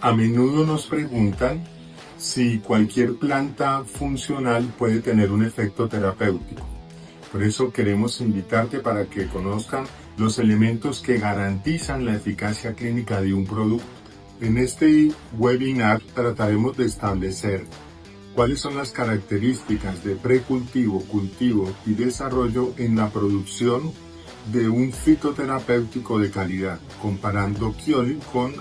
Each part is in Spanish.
A menudo nos preguntan si cualquier planta funcional puede tener un efecto terapéutico. Por eso queremos invitarte para que conozcan los elementos que garantizan la eficacia clínica de un producto. En este webinar trataremos de establecer cuáles son las características de precultivo, cultivo y desarrollo en la producción de un fitoterapéutico de calidad, comparando Kyoli con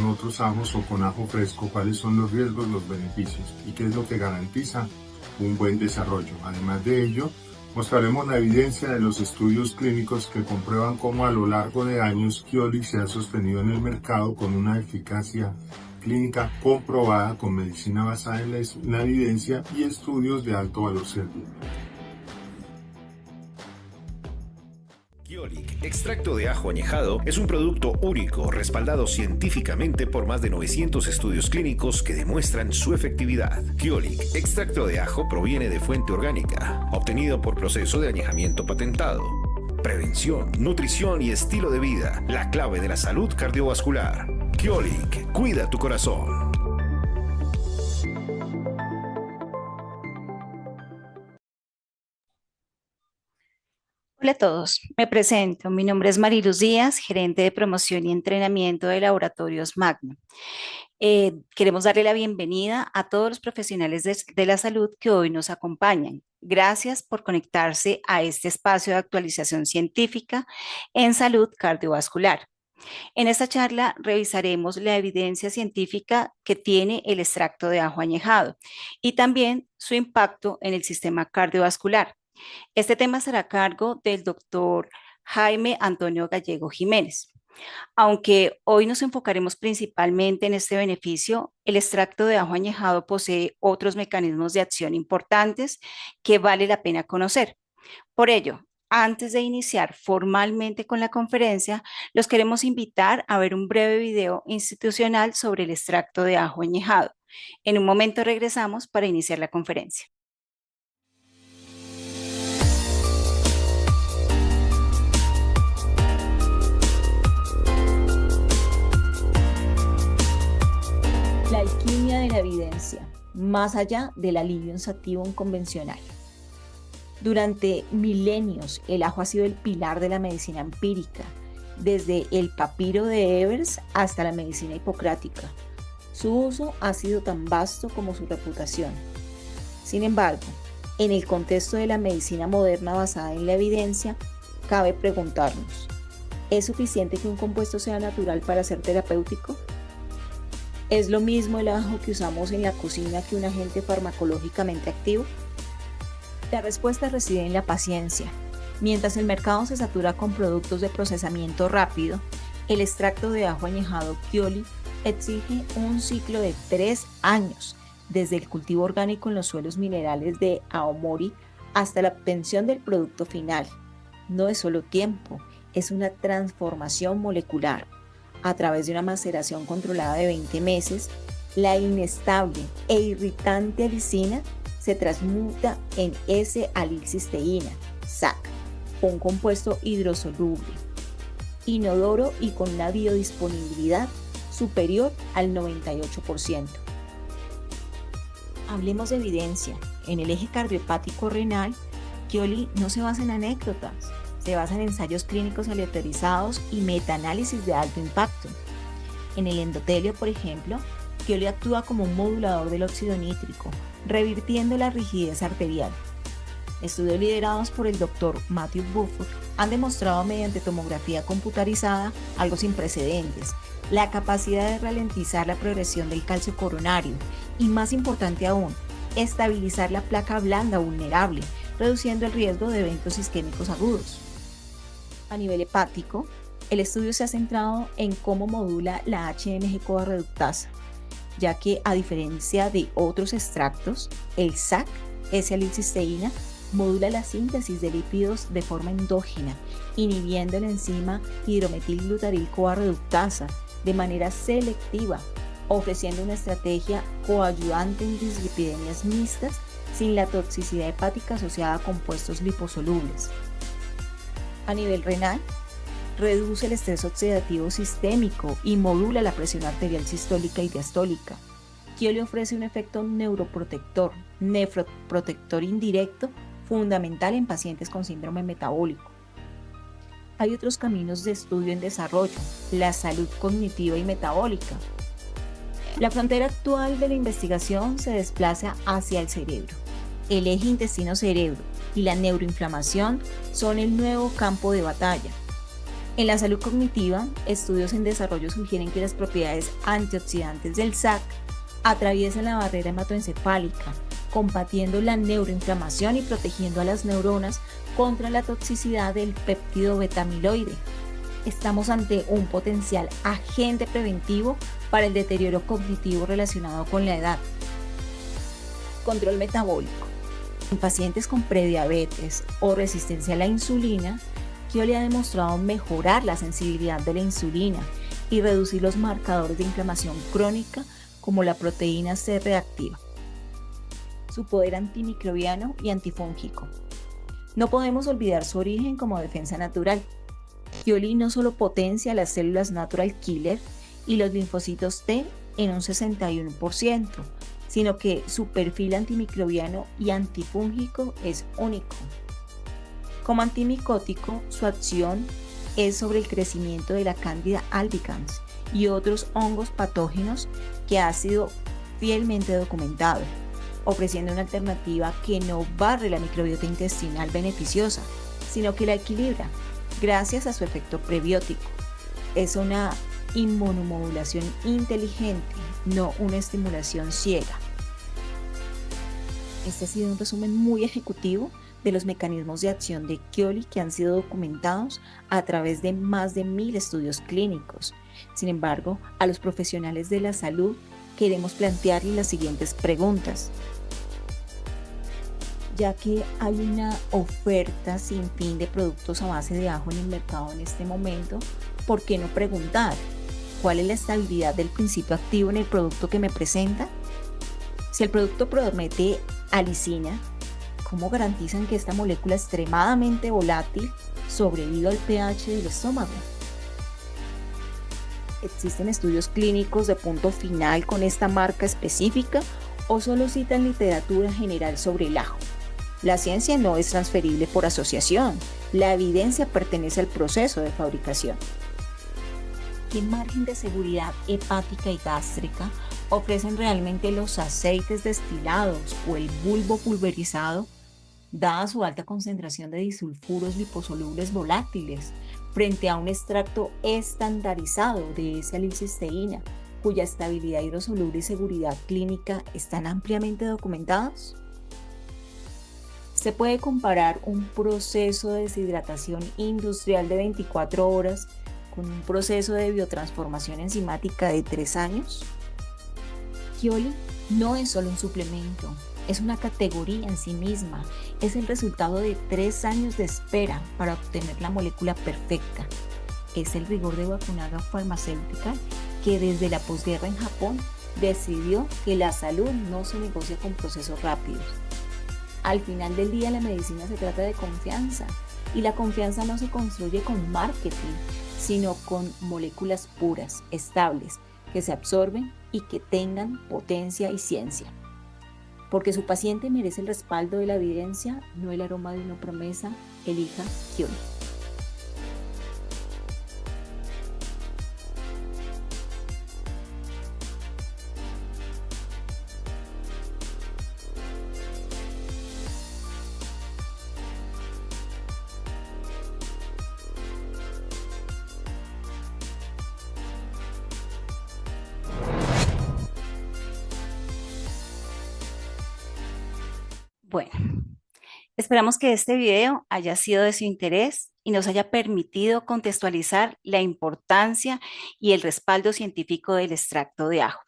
otros ajos o con ajo fresco, cuáles son los riesgos, los beneficios y qué es lo que garantiza un buen desarrollo. Además de ello, mostraremos la evidencia de los estudios clínicos que comprueban cómo a lo largo de años Kyoli se ha sostenido en el mercado con una eficacia clínica comprobada con medicina basada en la evidencia y estudios de alto valor científico. Kyolic, extracto de ajo añejado, es un producto único respaldado científicamente por más de 900 estudios clínicos que demuestran su efectividad. Kyolic, extracto de ajo, proviene de fuente orgánica, obtenido por proceso de añejamiento patentado. Prevención, nutrición y estilo de vida, la clave de la salud cardiovascular. Kyolic, cuida tu corazón. Hola a todos, me presento. Mi nombre es Mariluz Díaz, gerente de promoción y entrenamiento de Laboratorios Magno. Queremos darle la bienvenida a todos los profesionales de la salud que hoy nos acompañan. Gracias por conectarse a este espacio de actualización científica en salud cardiovascular. En esta charla revisaremos la evidencia científica que tiene el extracto de ajo añejado y también su impacto en el sistema cardiovascular. Este tema será a cargo del doctor Jaime Antonio Gallego Jiménez. Aunque hoy nos enfocaremos principalmente en este beneficio, el extracto de ajo añejado posee otros mecanismos de acción importantes que vale la pena conocer. Por ello, antes de iniciar formalmente con la conferencia, los queremos invitar a ver un breve video institucional sobre el extracto de ajo añejado. En un momento regresamos para iniciar la conferencia. La alquimia de la evidencia, más allá del alivio sativum convencional. Durante milenios, el ajo ha sido el pilar de la medicina empírica, desde el papiro de Ebers hasta la medicina hipocrática. Su uso ha sido tan vasto como su reputación. Sin embargo, en el contexto de la medicina moderna basada en la evidencia, cabe preguntarnos, ¿es suficiente que un compuesto sea natural para ser terapéutico? ¿Es lo mismo el ajo que usamos en la cocina que un agente farmacológicamente activo? La respuesta reside en la paciencia. Mientras el mercado se satura con productos de procesamiento rápido, el extracto de ajo añejado Kyoli exige un ciclo de 3 años, desde el cultivo orgánico en los suelos minerales de Aomori hasta la obtención del producto final. No es solo tiempo, es una transformación molecular. A través de una maceración controlada de 20 meses, la inestable e irritante alicina se transmuta en S-alilcisteína, SAC, un compuesto hidrosoluble, inodoro y con una biodisponibilidad superior al 98%. Hablemos de evidencia. En el eje cardiopático renal, Kyoli no se basa en anécdotas, se basa en ensayos clínicos aleatorizados y metaanálisis de alto impacto. En el endotelio, por ejemplo, Kyoli actúa como un modulador del óxido nítrico, revirtiendo la rigidez arterial. Estudios liderados por el Dr. Matthew Buford han demostrado mediante tomografía computarizada algo sin precedentes, la capacidad de ralentizar la progresión del calcio coronario y, más importante aún, estabilizar la placa blanda vulnerable, reduciendo el riesgo de eventos isquémicos agudos. A nivel hepático, el estudio se ha centrado en cómo modula la HMG-CoA reductasa, ya que a diferencia de otros extractos, el SAC, S-alilcisteína, modula la síntesis de lípidos de forma endógena, inhibiendo la enzima hidrometilglutaril-CoA reductasa de manera selectiva, ofreciendo una estrategia coayudante en dislipidemias mixtas sin la toxicidad hepática asociada a compuestos liposolubles. A nivel renal, reduce el estrés oxidativo sistémico y modula la presión arterial sistólica y diastólica. Kioli ofrece un efecto neuroprotector, nefroprotector indirecto, fundamental en pacientes con síndrome metabólico. Hay otros caminos de estudio en desarrollo, la salud cognitiva y metabólica. La frontera actual de la investigación se desplaza hacia el cerebro. El eje intestino-cerebro y la neuroinflamación son el nuevo campo de batalla. En la salud cognitiva, estudios en desarrollo sugieren que las propiedades antioxidantes del SAC atraviesan la barrera hematoencefálica, combatiendo la neuroinflamación y protegiendo a las neuronas contra la toxicidad del péptido beta-amiloide. Estamos ante un potencial agente preventivo para el deterioro cognitivo relacionado con la edad. Control metabólico. En pacientes con prediabetes o resistencia a la insulina, Kioli ha demostrado mejorar la sensibilidad de la insulina y reducir los marcadores de inflamación crónica como la proteína C reactiva. Su poder antimicrobiano y antifúngico. No podemos olvidar su origen como defensa natural. Kioli no solo potencia las células natural killer y los linfocitos T en un 61%, sino que su perfil antimicrobiano y antifúngico es único. Como antimicótico, su acción es sobre el crecimiento de la Candida albicans y otros hongos patógenos que ha sido fielmente documentado, ofreciendo una alternativa que no barre la microbiota intestinal beneficiosa, sino que la equilibra gracias a su efecto prebiótico. Es una inmunomodulación inteligente, no una estimulación ciega. Este ha sido un resumen muy ejecutivo de los mecanismos de acción de Kioli que han sido documentados a través de más de 1000 estudios clínicos. Sin embargo, a los profesionales de la salud queremos plantearles las siguientes preguntas. Ya que hay una oferta sin fin de productos a base de ajo en el mercado en este momento, ¿por qué no preguntar cuál es la estabilidad del principio activo en el producto que me presenta? Si el producto promete alicina, ¿cómo garantizan que esta molécula extremadamente volátil sobreviva al pH del estómago? ¿Existen estudios clínicos de punto final con esta marca específica o solo citan literatura general sobre el ajo? La ciencia no es transferible por asociación, la evidencia pertenece al proceso de fabricación. ¿Qué margen de seguridad hepática y gástrica ofrecen realmente los aceites destilados o el bulbo pulverizado, dada su alta concentración de disulfuros liposolubles volátiles, frente a un extracto estandarizado de S-alilcisteína, cuya estabilidad hidrosoluble y seguridad clínica están ampliamente documentados? Se puede comparar un proceso de deshidratación industrial de 24 horas con un proceso de biotransformación enzimática de 3 años. Kioli no es solo un suplemento, es una categoría en sí misma, es el resultado de 3 años de espera para obtener la molécula perfecta. Es el rigor de Bakunaga Pharmaceutical, que desde la posguerra en Japón decidió que la salud no se negocia con procesos rápidos. Al final del día, la medicina se trata de confianza, y la confianza no se construye con marketing, sino con moléculas puras, estables, que se absorben y que tengan potencia y ciencia. Porque su paciente merece el respaldo de la evidencia, no el aroma de una promesa. Elija Kioli. Bueno, esperamos que este video haya sido de su interés y nos haya permitido contextualizar la importancia y el respaldo científico del extracto de ajo.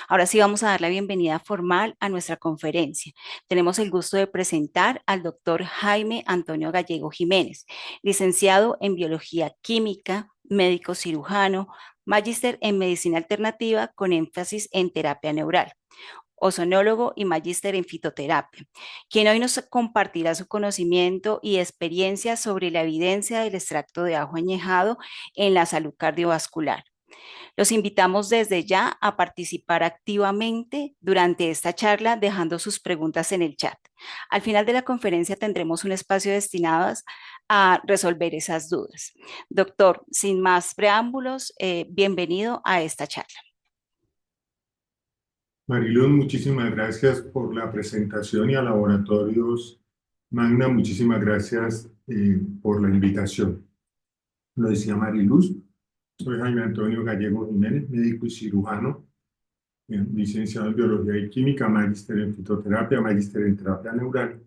Ahora sí vamos a dar la bienvenida formal a nuestra conferencia. Tenemos el gusto de presentar al doctor Jaime Antonio Gallego Jiménez, licenciado en Biología Química, médico cirujano, magíster en Medicina Alternativa con énfasis en terapia neural, ozonólogo y magíster en fitoterapia, quien hoy nos compartirá su conocimiento y experiencia sobre la evidencia del extracto de ajo añejado en la salud cardiovascular. Los invitamos desde ya a participar activamente durante esta charla, dejando sus preguntas en el chat. Al final de la conferencia tendremos un espacio destinado a resolver esas dudas. Doctor, sin más preámbulos, bienvenido a esta charla. Mariluz, muchísimas gracias por la presentación y a Laboratorios Magna, muchísimas gracias por la invitación. Lo decía Mariluz, soy Jaime Antonio Gallego Jiménez, médico y cirujano, licenciado en Biología y Química, magíster en fitoterapia, magíster en terapia neural,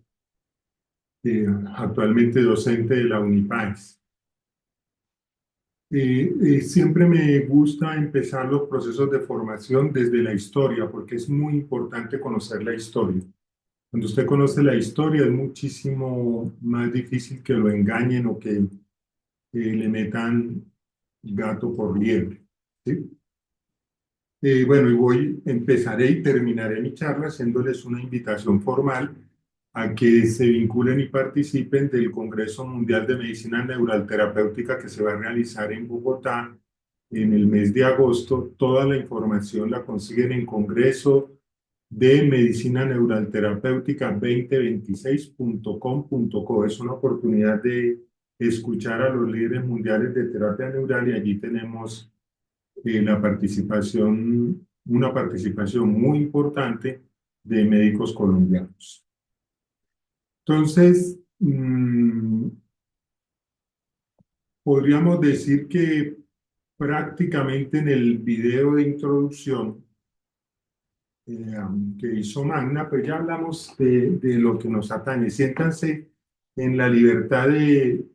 actualmente docente de la Unipaes. Siempre me gusta empezar los procesos de formación desde la historia, porque es muy importante conocer la historia. Cuando usted conoce la historia es muchísimo más difícil que lo engañen o que le metan gato por liebre, ¿sí? Bueno, empezaré y terminaré mi charla haciéndoles una invitación formal a que se vinculen y participen del Congreso Mundial de Medicina Neural Terapéutica que se va a realizar en Bogotá en el mes de agosto. Toda la información la consiguen en Congreso de Medicina Neural Terapéutica 2026.com.co. Es una oportunidad de escuchar a los líderes mundiales de terapia neural y allí tenemos una participación muy importante de médicos colombianos. Entonces, podríamos decir que prácticamente en el video de introducción que hizo Magna, pues ya hablamos de lo que nos atañe. Siéntanse en la libertad de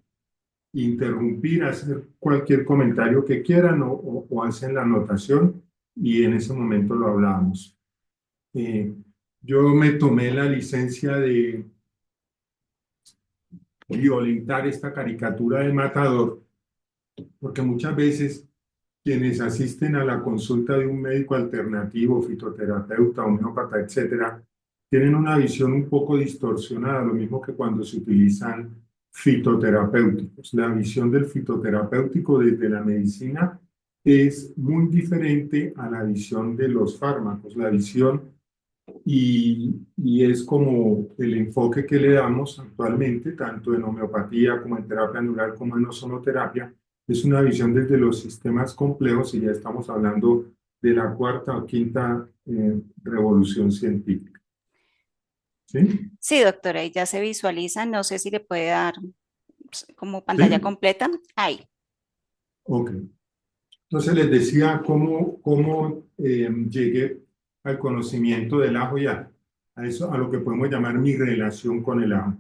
interrumpir, hacer cualquier comentario que quieran o hacen la anotación y en ese momento lo hablamos. Yo me tomé la licencia de violentar esta caricatura de Matador, porque muchas veces quienes asisten a la consulta de un médico alternativo, fitoterapeuta, homeópata, etcétera, tienen una visión un poco distorsionada, lo mismo que cuando se utilizan fitoterapéuticos. La visión del fitoterapéutico desde la medicina es muy diferente a la visión de los fármacos. La visión y es como el enfoque que le damos actualmente, tanto en homeopatía como en terapia neural como en ozonoterapia, es una visión desde los sistemas complejos y ya estamos hablando de la cuarta o quinta revolución científica. ¿Sí? Sí, doctora, y ya se visualiza, no sé si le puede dar como pantalla ¿Sí? completa. Ahí. Ok. Entonces les decía cómo llegué al conocimiento del ajo y a lo que podemos llamar mi relación con el ajo.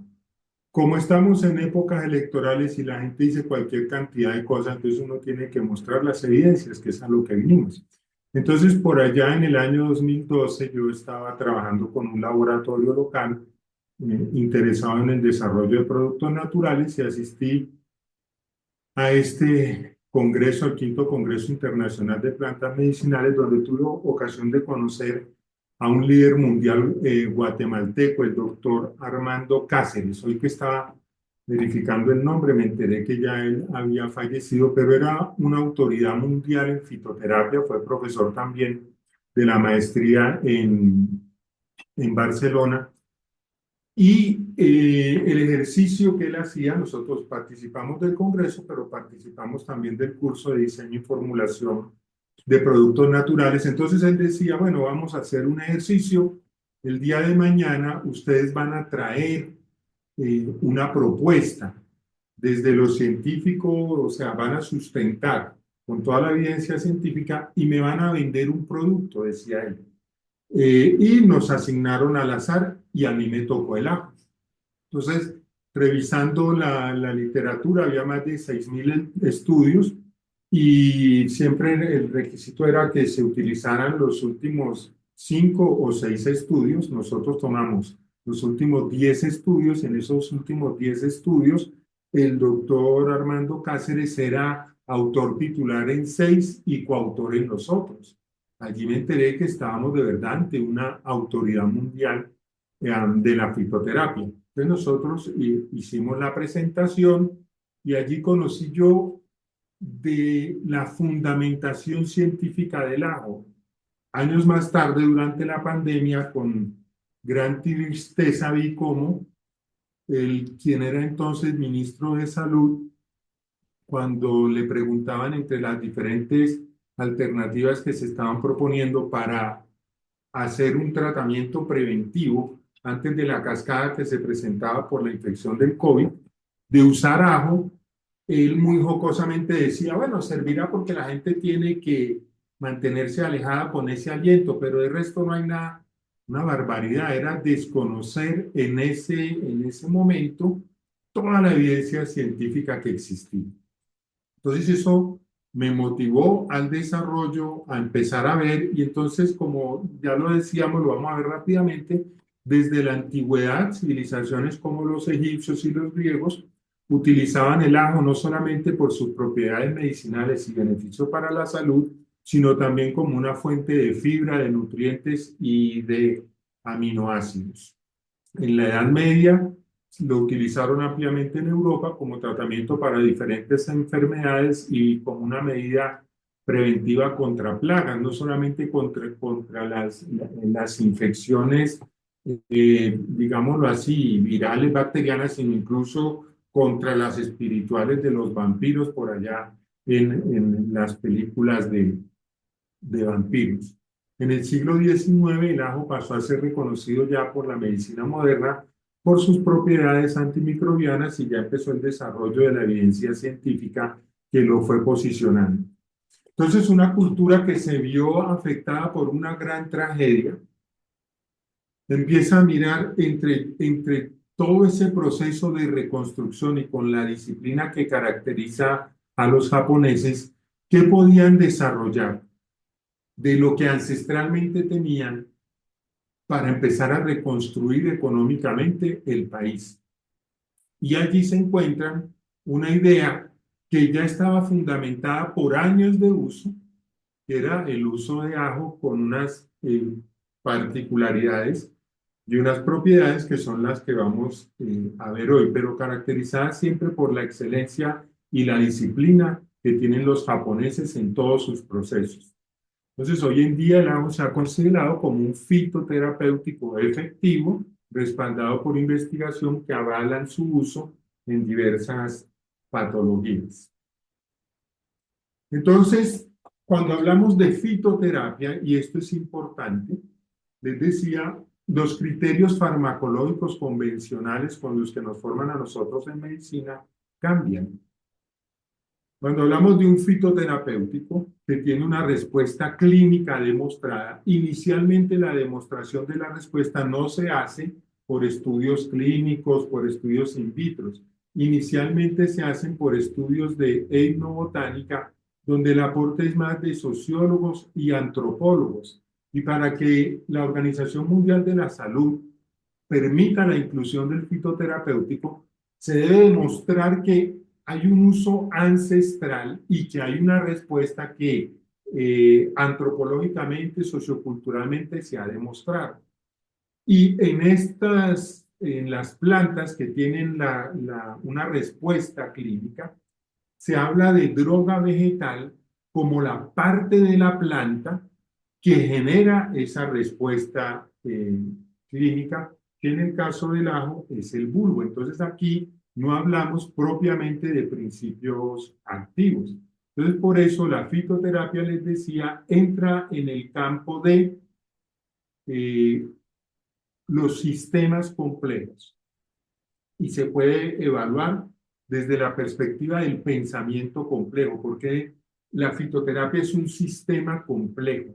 Como estamos en épocas electorales y la gente dice cualquier cantidad de cosas, entonces uno tiene que mostrar las evidencias, que es a lo que vinimos. Entonces, por allá en el año 2012, yo estaba trabajando con un laboratorio local interesado en el desarrollo de productos naturales y asistí a este congreso, al quinto Congreso Internacional de Plantas Medicinales, donde tuve ocasión de conocer a un líder mundial guatemalteco, el doctor Armando Cáceres. Hoy que estaba verificando el nombre, me enteré que ya él había fallecido, pero era una autoridad mundial en fitoterapia, fue profesor también de la maestría en Barcelona. Y el ejercicio que él hacía, nosotros participamos del congreso, pero participamos también del curso de diseño y formulación de productos naturales. Entonces él decía, bueno, vamos a hacer un ejercicio. El día de mañana ustedes van a traer una propuesta desde lo científico, o sea, van a sustentar con toda la evidencia científica y me van a vender un producto, decía él. Y nos asignaron al azar y a mí me tocó el ajo. Entonces, revisando la literatura, había más de 6.000 estudios y siempre el requisito era que se utilizaran los últimos 5 o 6 estudios. Nosotros tomamos los últimos 10 estudios. En esos últimos 10 estudios, el doctor Armando Cáceres era autor titular en 6 y coautor en los otros. Allí me enteré que estábamos de verdad ante una autoridad mundial de la fitoterapia. Entonces nosotros hicimos la presentación y allí conocí yo de la fundamentación científica del ajo. Años más tarde, durante la pandemia, con gran tristeza vi cómo quien era entonces ministro de Salud, cuando le preguntaban entre las diferentes alternativas que se estaban proponiendo para hacer un tratamiento preventivo antes de la cascada que se presentaba por la infección del COVID, de usar ajo, él muy jocosamente decía, bueno, servirá porque la gente tiene que mantenerse alejada con ese aliento, pero de resto no hay nada, una barbaridad, era desconocer en ese momento toda la evidencia científica que existía. Entonces eso me motivó al desarrollo, a empezar a ver, y entonces, como ya lo decíamos, lo vamos a ver rápidamente, desde la antigüedad, civilizaciones como los egipcios y los griegos utilizaban el ajo no solamente por sus propiedades medicinales y beneficios para la salud, sino también como una fuente de fibra, de nutrientes y de aminoácidos. En la Edad Media lo utilizaron ampliamente en Europa como tratamiento para diferentes enfermedades y como una medida preventiva contra plagas, no solamente contra las infecciones, digámoslo así, virales, bacterianas, sino incluso contra las espirituales de los vampiros por allá en las películas de vampiros. En el siglo XIX el ajo pasó a ser reconocido ya por la medicina moderna por sus propiedades antimicrobianas y ya empezó el desarrollo de la evidencia científica que lo fue posicionando. Entonces, una cultura que se vio afectada por una gran tragedia empieza a mirar entre todo ese proceso de reconstrucción y con la disciplina que caracteriza a los japoneses, ¿qué podían desarrollar de lo que ancestralmente tenían para empezar a reconstruir económicamente el país? Y allí se encuentran una idea que ya estaba fundamentada por años de uso, que era el uso de ajo con unas particularidades y unas propiedades que son las que vamos a ver hoy, pero caracterizadas siempre por la excelencia y la disciplina que tienen los japoneses en todos sus procesos. Entonces, hoy en día el ajo se ha considerado como un fitoterapéutico efectivo, respaldado por investigación que avalan su uso en diversas patologías. Entonces, cuando hablamos de fitoterapia, y esto es importante, les decía, los criterios farmacológicos convencionales con los que nos forman a nosotros en medicina cambian. Cuando hablamos de un fitoterapéutico que tiene una respuesta clínica demostrada, inicialmente la demostración de la respuesta no se hace por estudios clínicos, por estudios in vitro. Inicialmente se hacen por estudios de etnobotánica, donde el aporte es más de sociólogos y antropólogos. Y para que la Organización Mundial de la Salud permita la inclusión del fitoterapéutico, se debe demostrar que hay un uso ancestral y que hay una respuesta que antropológicamente, socioculturalmente se ha demostrado. Y en las plantas que tienen una respuesta clínica, se habla de droga vegetal como la parte de la planta que genera esa respuesta clínica, que en el caso del ajo es el bulbo. Entonces aquí no hablamos propiamente de principios activos. Entonces, por eso la fitoterapia, les decía, entra en el campo de los sistemas complejos y se puede evaluar desde la perspectiva del pensamiento complejo, porque la fitoterapia es un sistema complejo.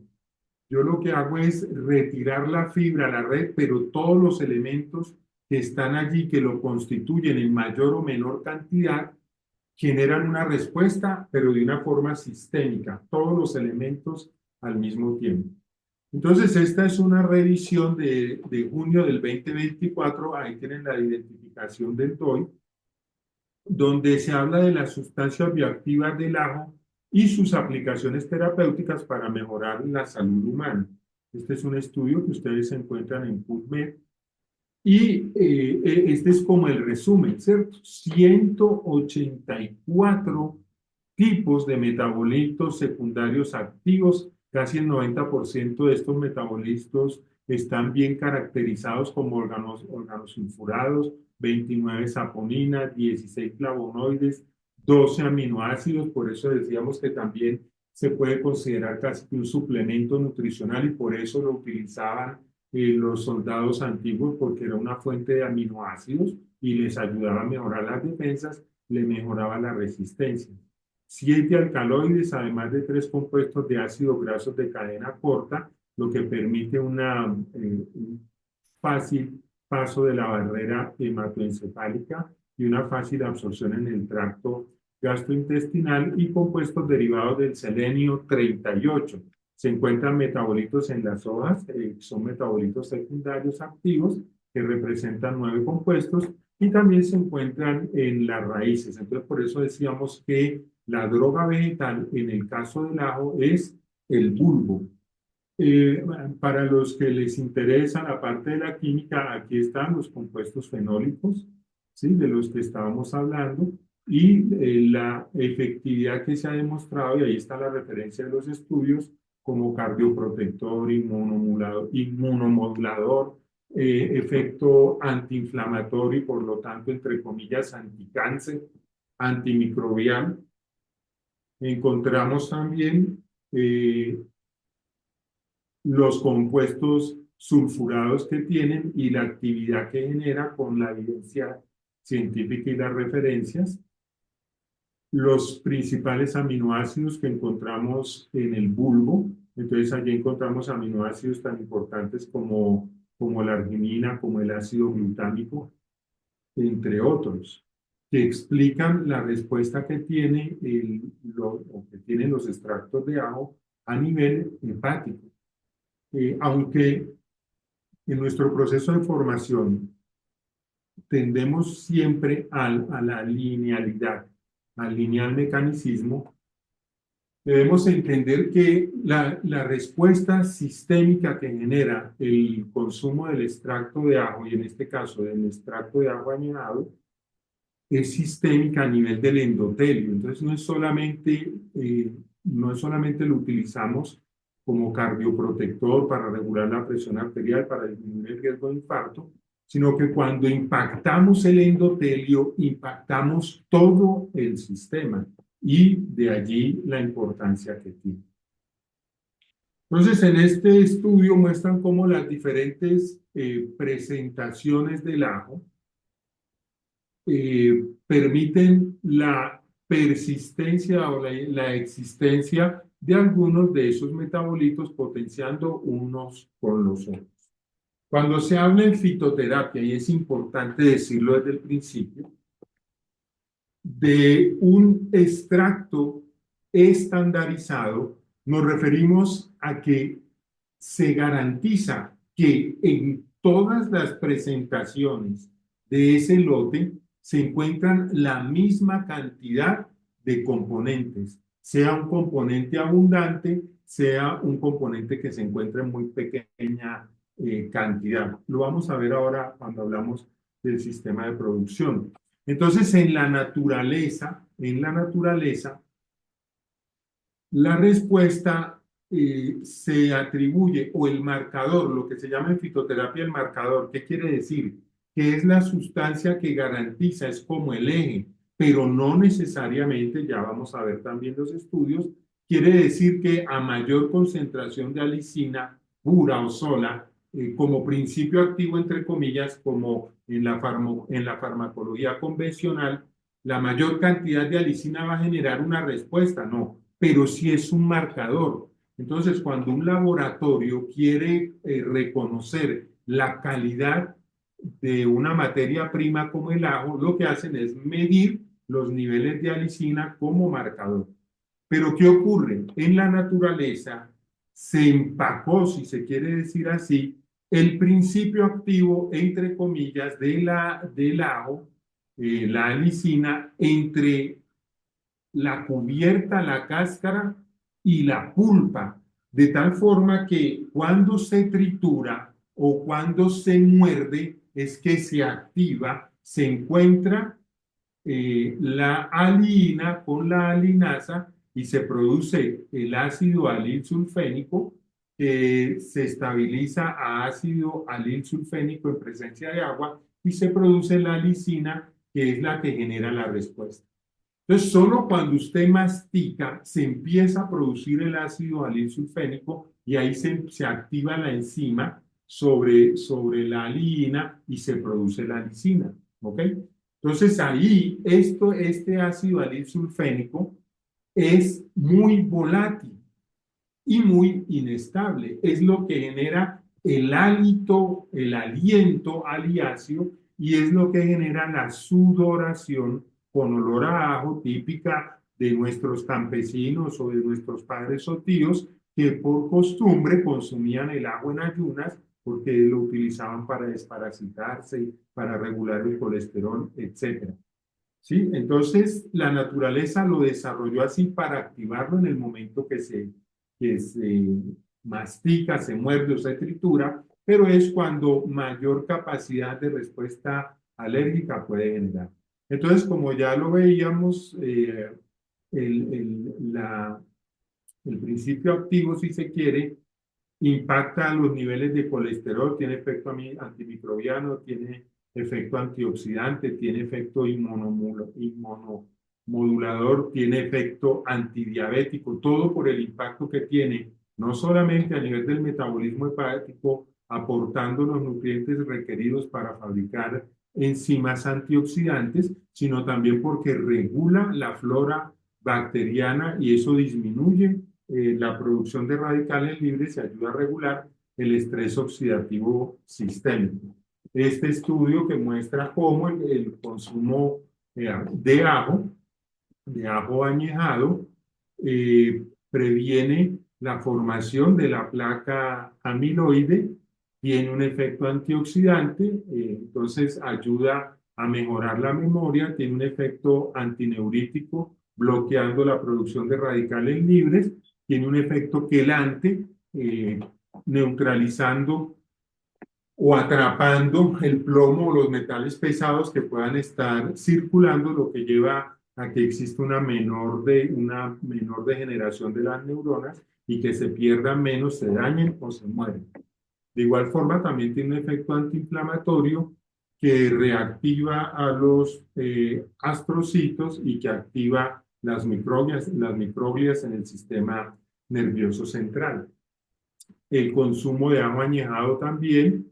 Yo lo que hago es retirar la fibra, la red, pero todos los elementos que están allí, que lo constituyen en mayor o menor cantidad, generan una respuesta, pero de una forma sistémica, todos los elementos al mismo tiempo. Entonces, esta es una revisión de junio del 2024, ahí tienen la identificación del DOI, donde se habla de las sustancias bioactivas del ajo y sus aplicaciones terapéuticas para mejorar la salud humana. Este es un estudio que ustedes encuentran en PubMed. Y este es como el resumen, ¿cierto? 184 tipos de metabolitos secundarios activos. Casi el 90% de estos metabolitos están bien caracterizados como organosulfurados, 29 saponinas, 16 flavonoides, 12 aminoácidos. Por eso decíamos que también se puede considerar casi un suplemento nutricional y por eso lo utilizaban los soldados antiguos, porque era una fuente de aminoácidos y les ayudaba a mejorar las defensas, le mejoraba la resistencia. 7 alcaloides, además de 3 compuestos de ácidos grasos de cadena corta, lo que permite un fácil paso de la barrera hematoencefálica y una fácil absorción en el tracto gastrointestinal, y compuestos derivados del selenio 38. Se encuentran metabolitos en las hojas, son metabolitos secundarios activos que representan 9 compuestos, y también se encuentran en las raíces. Entonces, por eso decíamos que la droga vegetal, en el caso del ajo, es el bulbo. Para los que les interesa la parte de la química, aquí están los compuestos fenólicos, ¿sí?, de los que estábamos hablando, y la efectividad que se ha demostrado, y ahí está la referencia de los estudios, como cardioprotector, inmunomodulador, efecto antiinflamatorio y por lo tanto, entre comillas, anticáncer, antimicrobial. Encontramos también los compuestos sulfurados que tienen y la actividad que genera con la evidencia científica y las referencias. Los principales aminoácidos que encontramos en el bulbo. Entonces allí encontramos aminoácidos tan importantes como la arginina, como el ácido glutámico, entre otros, que explican la respuesta que tiene que tienen los extractos de ajo a nivel hepático. Aunque en nuestro proceso de formación tendemos siempre a la linealidad, al lineal mecanicismo, debemos entender que la respuesta sistémica que genera el consumo del extracto de ajo, y en este caso del extracto de ajo añejado, es sistémica a nivel del endotelio. Entonces no es solamente lo utilizamos como cardioprotector para regular la presión arterial, para disminuir el riesgo de infarto, sino que cuando impactamos el endotelio, impactamos todo el sistema, y de allí la importancia que tiene. Entonces, en este estudio muestran cómo las diferentes presentaciones del ajo permiten la persistencia o la existencia de algunos de esos metabolitos, potenciando unos con los otros. Cuando se habla en fitoterapia, y es importante decirlo desde el principio, de un extracto estandarizado, nos referimos a que se garantiza que en todas las presentaciones de ese lote se encuentran la misma cantidad de componentes, sea un componente abundante, sea un componente que se encuentra en muy pequeña cantidad. Lo vamos a ver ahora cuando hablamos del sistema de producción. Entonces, en la naturaleza, la respuesta se atribuye, o el marcador, lo que se llama en fitoterapia el marcador. ¿Qué quiere decir? Que es la sustancia que garantiza, es como el eje, pero no necesariamente, ya vamos a ver también los estudios, quiere decir que a mayor concentración de alicina pura o sola, como principio activo, entre comillas, como en la farmacología convencional, la mayor cantidad de alicina va a generar una respuesta, no, pero sí es un marcador. Entonces, cuando un laboratorio quiere reconocer la calidad de una materia prima como el ajo, lo que hacen es medir los niveles de alicina como marcador. Pero ¿qué ocurre? En la naturaleza se empacó, si se quiere decir así, el principio activo, entre comillas, del ajo, la alicina, entre la cubierta, la cáscara y la pulpa, de tal forma que cuando se tritura o cuando se muerde es que se activa, se encuentra la alina con la alinasa y se produce el ácido alil sulfénico que se estabiliza a ácido alil sulfénico en presencia de agua y se produce la lisina que es la que genera la respuesta. Entonces, solo cuando usted mastica se empieza a producir el ácido alil sulfénico y ahí se activa la enzima sobre la alina y se produce la lisina. ¿Ok? Entonces, ahí este ácido alil sulfénico es muy volátil y muy inestable. Es lo que genera el hálito, el aliento aliáceo y es lo que genera la sudoración con olor a ajo típica de nuestros campesinos o de nuestros padres o tíos que por costumbre consumían el ajo en ayunas porque lo utilizaban para desparasitarse, para regular el colesterol, etc. ¿Sí? Entonces, la naturaleza lo desarrolló así para activarlo en el momento que se mastica, se muerde o se tritura, pero es cuando mayor capacidad de respuesta alérgica puede generar. Entonces, como ya lo veíamos, el, el, la, el principio activo, si se quiere, impacta los niveles de colesterol, tiene efecto antimicrobiano, tiene efecto antioxidante, tiene efecto inmunomodulador, tiene efecto antidiabético, todo por el impacto que tiene, no solamente a nivel del metabolismo hepático, aportando los nutrientes requeridos para fabricar enzimas antioxidantes, sino también porque regula la flora bacteriana y eso disminuye la producción de radicales libres y ayuda a regular el estrés oxidativo sistémico. Este estudio que muestra cómo el consumo de ajo añejado, previene la formación de la placa amiloide, tiene un efecto antioxidante, entonces ayuda a mejorar la memoria, tiene un efecto antineurítico, bloqueando la producción de radicales libres, tiene un efecto quelante, neutralizando o atrapando el plomo o los metales pesados que puedan estar circulando, lo que lleva a que exista una menor degeneración de las neuronas y que se pierdan menos, se dañen o se mueren. De igual forma, también tiene un efecto antiinflamatorio que reactiva a los astrocitos y que activa las microglias en el sistema nervioso central. El consumo de ajo añejado también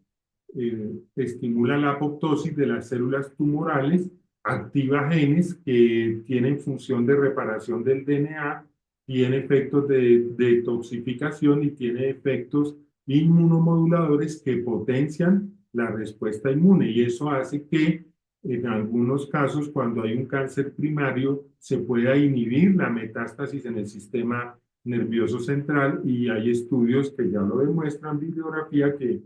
estimula la apoptosis de las células tumorales, activa genes que tienen función de reparación del DNA, tiene efectos de detoxificación y tiene efectos inmunomoduladores que potencian la respuesta inmune y eso hace que en algunos casos cuando hay un cáncer primario se pueda inhibir la metástasis en el sistema nervioso central y hay estudios que ya lo demuestran, bibliografía que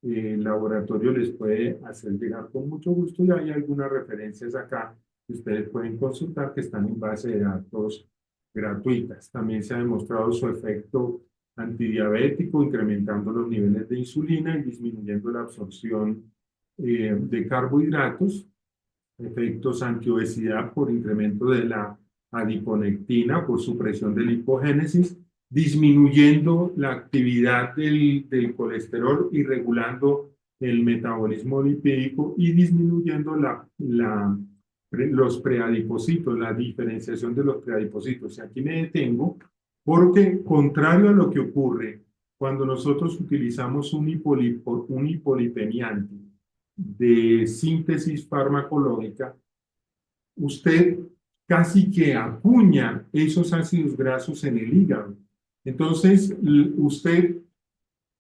el laboratorio les puede hacer llegar con mucho gusto y hay algunas referencias acá que ustedes pueden consultar que están en base de datos gratuitas. También se ha demostrado su efecto antidiabético, incrementando los niveles de insulina y disminuyendo la absorción de carbohidratos, efectos antiobesidad por incremento de la adiponectina, por supresión de lipogénesis, disminuyendo la actividad del colesterol y regulando el metabolismo lipídico y disminuyendo los preadipocitos, la diferenciación de los preadipocitos. Y aquí me detengo porque, contrario a lo que ocurre cuando nosotros utilizamos un hipolipemiante de síntesis farmacológica, usted casi que acuña esos ácidos grasos en el hígado. Entonces, usted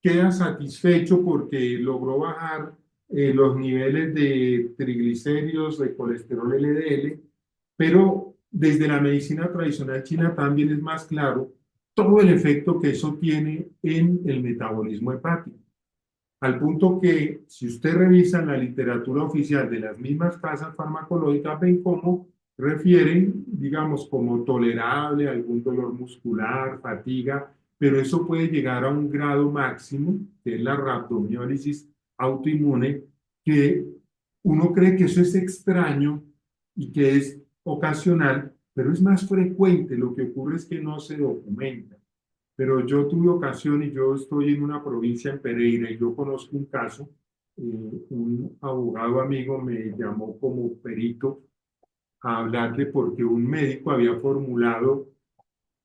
queda satisfecho porque logró bajar los niveles de triglicéridos, de colesterol LDL, pero desde la medicina tradicional china también es más claro todo el efecto que eso tiene en el metabolismo hepático. Al punto que, si usted revisa la literatura oficial de las mismas casas farmacológicas, ven cómo refieren, digamos, como tolerable, algún dolor muscular, fatiga, pero eso puede llegar a un grado máximo, que es la rhabdomiólisis autoinmune, que uno cree que eso es extraño y que es ocasional, pero es más frecuente. Lo que ocurre es que no se documenta. Pero yo tuve ocasión y yo estoy en una provincia en Pereira y yo conozco un caso, un abogado amigo me llamó como perito a hablarle porque un médico había formulado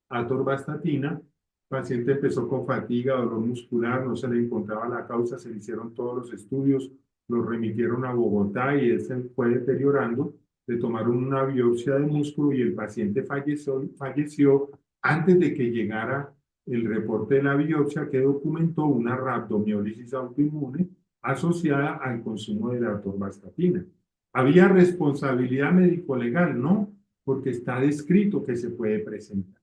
atorvastatina, el paciente empezó con fatiga, dolor muscular, no se le encontraba la causa, se le hicieron todos los estudios, lo remitieron a Bogotá y él se fue deteriorando, le tomaron una biopsia de músculo y el paciente falleció antes de que llegara el reporte de la biopsia que documentó una rhabdomiólisis autoinmune asociada al consumo de la atorvastatina. ¿Había responsabilidad médico-legal? No, porque está descrito que se puede presentar.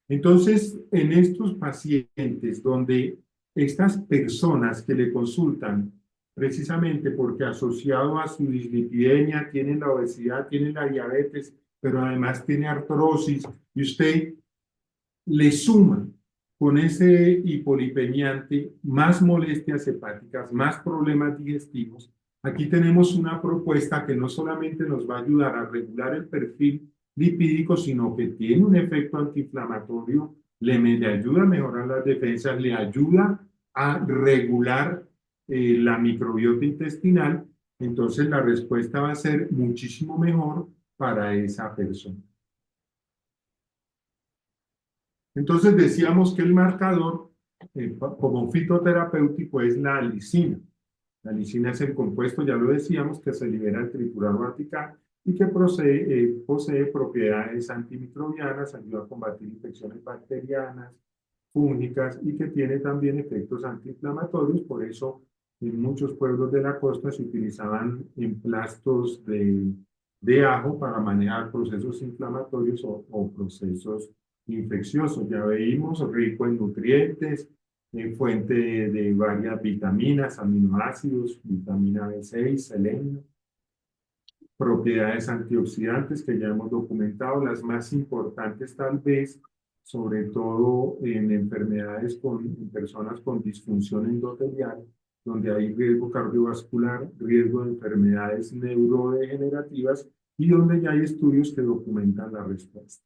Entonces, en estos pacientes donde estas personas que le consultan, precisamente porque asociado a su dislipidemia tienen la obesidad, tienen la diabetes, pero además tiene artrosis, y usted le suma con ese hipolipemiante más molestias hepáticas, más problemas digestivos, aquí tenemos una propuesta que no solamente nos va a ayudar a regular el perfil lipídico, sino que tiene un efecto antiinflamatorio, le ayuda a mejorar las defensas, le ayuda a regular la microbiota intestinal, entonces la respuesta va a ser muchísimo mejor para esa persona. Entonces decíamos que el marcador como fitoterapéutico es la lisina. La lisina es el compuesto, ya lo decíamos, que se libera al triturar vertical y que posee propiedades antimicrobianas, ayuda a combatir infecciones bacterianas, fúngicas y que tiene también efectos antiinflamatorios. Por eso en muchos pueblos de la costa se utilizaban emplastos de ajo para manejar procesos inflamatorios o procesos infecciosos. Ya veíamos, rico en nutrientes, fuente de varias vitaminas, aminoácidos, vitamina B6, selenio, propiedades antioxidantes que ya hemos documentado, las más importantes tal vez, sobre todo en enfermedades en personas con disfunción endotelial, donde hay riesgo cardiovascular, riesgo de enfermedades neurodegenerativas y donde ya hay estudios que documentan la respuesta.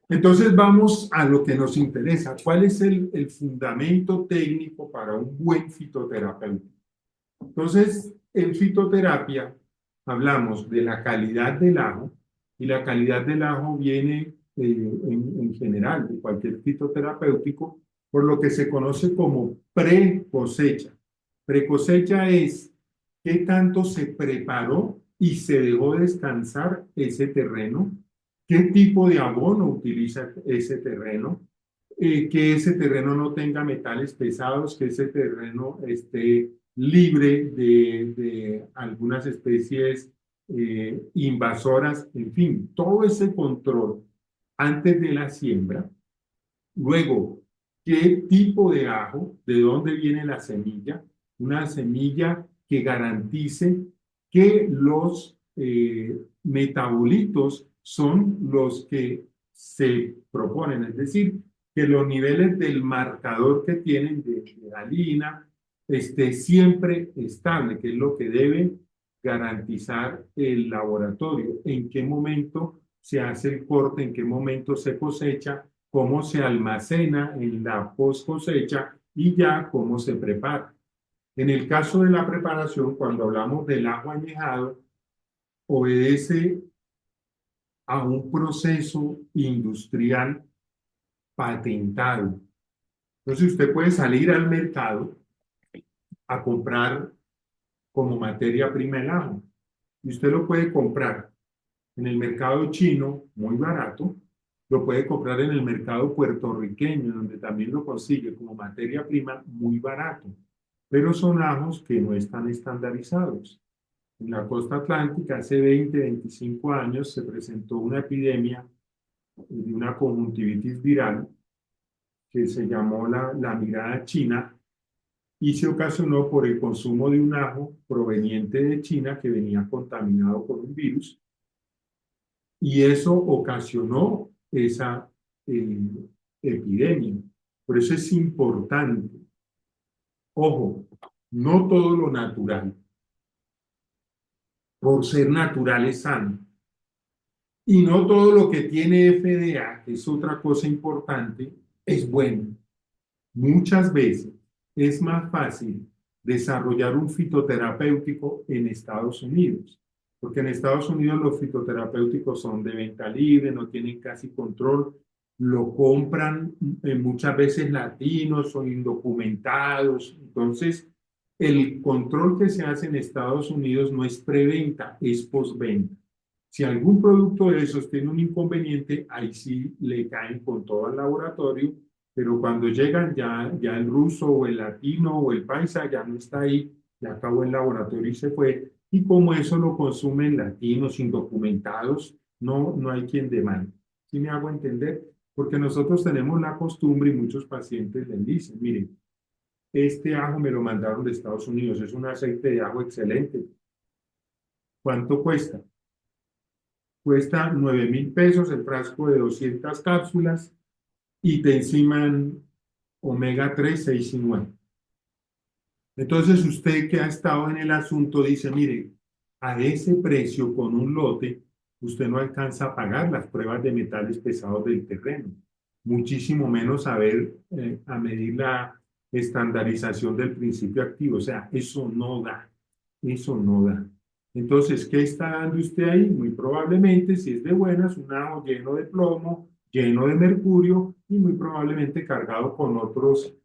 Entonces vamos a lo que nos interesa. ¿Cuál es el fundamento técnico para un buen fitoterapeuta? Entonces, en fitoterapia hablamos de la calidad del ajo, y la calidad del ajo viene en general de cualquier fitoterapéutico por lo que se conoce como pre-cosecha. Pre-cosecha es qué tanto se preparó y se dejó descansar ese terreno, qué tipo de abono utiliza ese terreno, que ese terreno no tenga metales pesados, que ese terreno esté libre de algunas especies invasoras, en fin, todo ese control antes de la siembra. Luego, ¿qué tipo de ajo? ¿De dónde viene la semilla? Una semilla que garantice que los metabolitos son los que se proponen, es decir, que los niveles del marcador que tienen de alina esté siempre estable, que es lo que debe garantizar el laboratorio. ¿En qué momento se hace el corte? ¿En qué momento se cosecha? ¿Cómo se almacena en la post cosecha? Y ya cómo se prepara. En el caso de la preparación, cuando hablamos del ajo añejado, obedece a un proceso industrial patentado. Entonces usted puede salir al mercado a comprar como materia prima el ajo. Y usted lo puede comprar en el mercado chino muy barato, lo puede comprar en el mercado puertorriqueño, donde también lo consigue como materia prima muy barato. Pero son ajos que no están estandarizados. En la costa atlántica, hace 20, 25 años, se presentó una epidemia de una conjuntivitis viral que se llamó la mirada china y se ocasionó por el consumo de un ajo proveniente de China que venía contaminado por un virus. y eso ocasionó esa epidemia. Por eso es importante, ojo, no todo lo natural, por ser natural es sano. Y no todo lo que tiene FDA, que es otra cosa importante, es bueno. Muchas veces es más fácil desarrollar un fitoterapéutico en Estados Unidos, porque en Estados Unidos los fitoterapéuticos son de venta libre, no tienen casi control, lo compran muchas veces latinos o indocumentados. Entonces, el control que se hace en Estados Unidos no es preventa, es postventa. Si algún producto de esos tiene un inconveniente, ahí sí le caen con todo al laboratorio, pero cuando llegan ya el ruso o el latino o el paisa ya no está ahí, ya acabó el laboratorio y se fue. Y como eso lo consumen latinos indocumentados, no hay quien demande. ¿Sí me hago entender? Porque nosotros tenemos la costumbre y muchos pacientes les dicen, miren, este ajo me lo mandaron de Estados Unidos, es un aceite de ajo excelente. ¿Cuánto cuesta? Cuesta 9.000 pesos el frasco de 200 cápsulas y te enciman omega 3, 6 y 9. Entonces usted que ha estado en el asunto dice, mire, a ese precio con un lote, usted no alcanza a pagar las pruebas de metales pesados del terreno, muchísimo menos a medir la estandarización del principio activo. O sea, eso no da, eso no da. Entonces, ¿qué está dando usted ahí? Muy probablemente, si es de buenas, un ajo lleno de plomo, lleno de mercurio y muy probablemente cargado con otros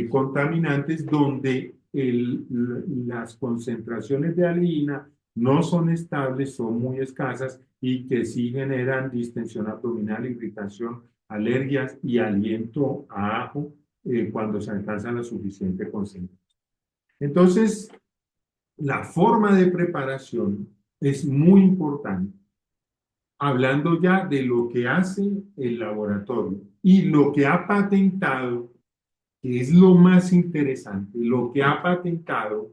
contaminantes donde las concentraciones de alina no son estables, son muy escasas y que sí generan distensión abdominal, irritación, alergias y aliento a ajo cuando se alcanza la suficiente concentración. Entonces, la forma de preparación es muy importante, hablando ya de lo que hace el laboratorio y lo que ha patentado, que es lo más interesante, lo que ha patentado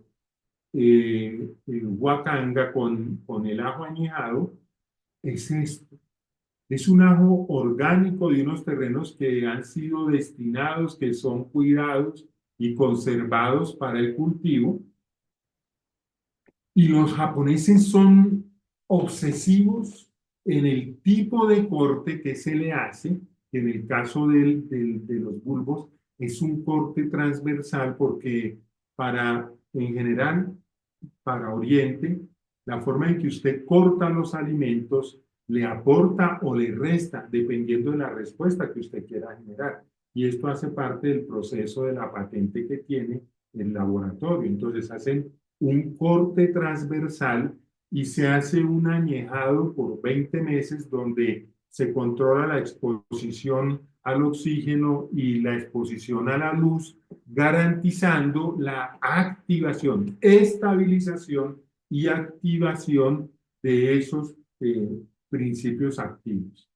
Wakanga con el ajo añejado es esto. Es un ajo orgánico de unos terrenos que han sido destinados, que son cuidados y conservados para el cultivo. Y los japoneses son obsesivos en el tipo de corte que se le hace. En el caso de los bulbos, es un corte transversal porque en general, para Oriente, la forma en que usted corta los alimentos le aporta o le resta, dependiendo de la respuesta que usted quiera generar. Y esto hace parte del proceso de la patente que tiene el laboratorio. Entonces hacen un corte transversal y se hace un añejado por 20 meses donde se controla la exposición al oxígeno y la exposición a la luz, garantizando la activación, estabilización y activación de esos principios activos.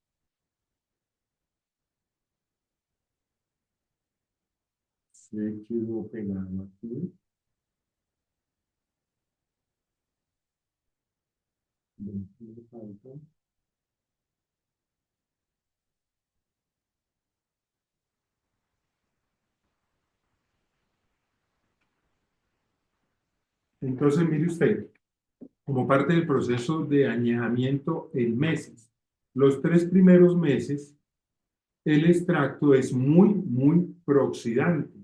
Se quedó pegado aquí. Entonces, mire usted, como parte del proceso de añejamiento en meses, los 3 primeros meses, el extracto es muy prooxidante,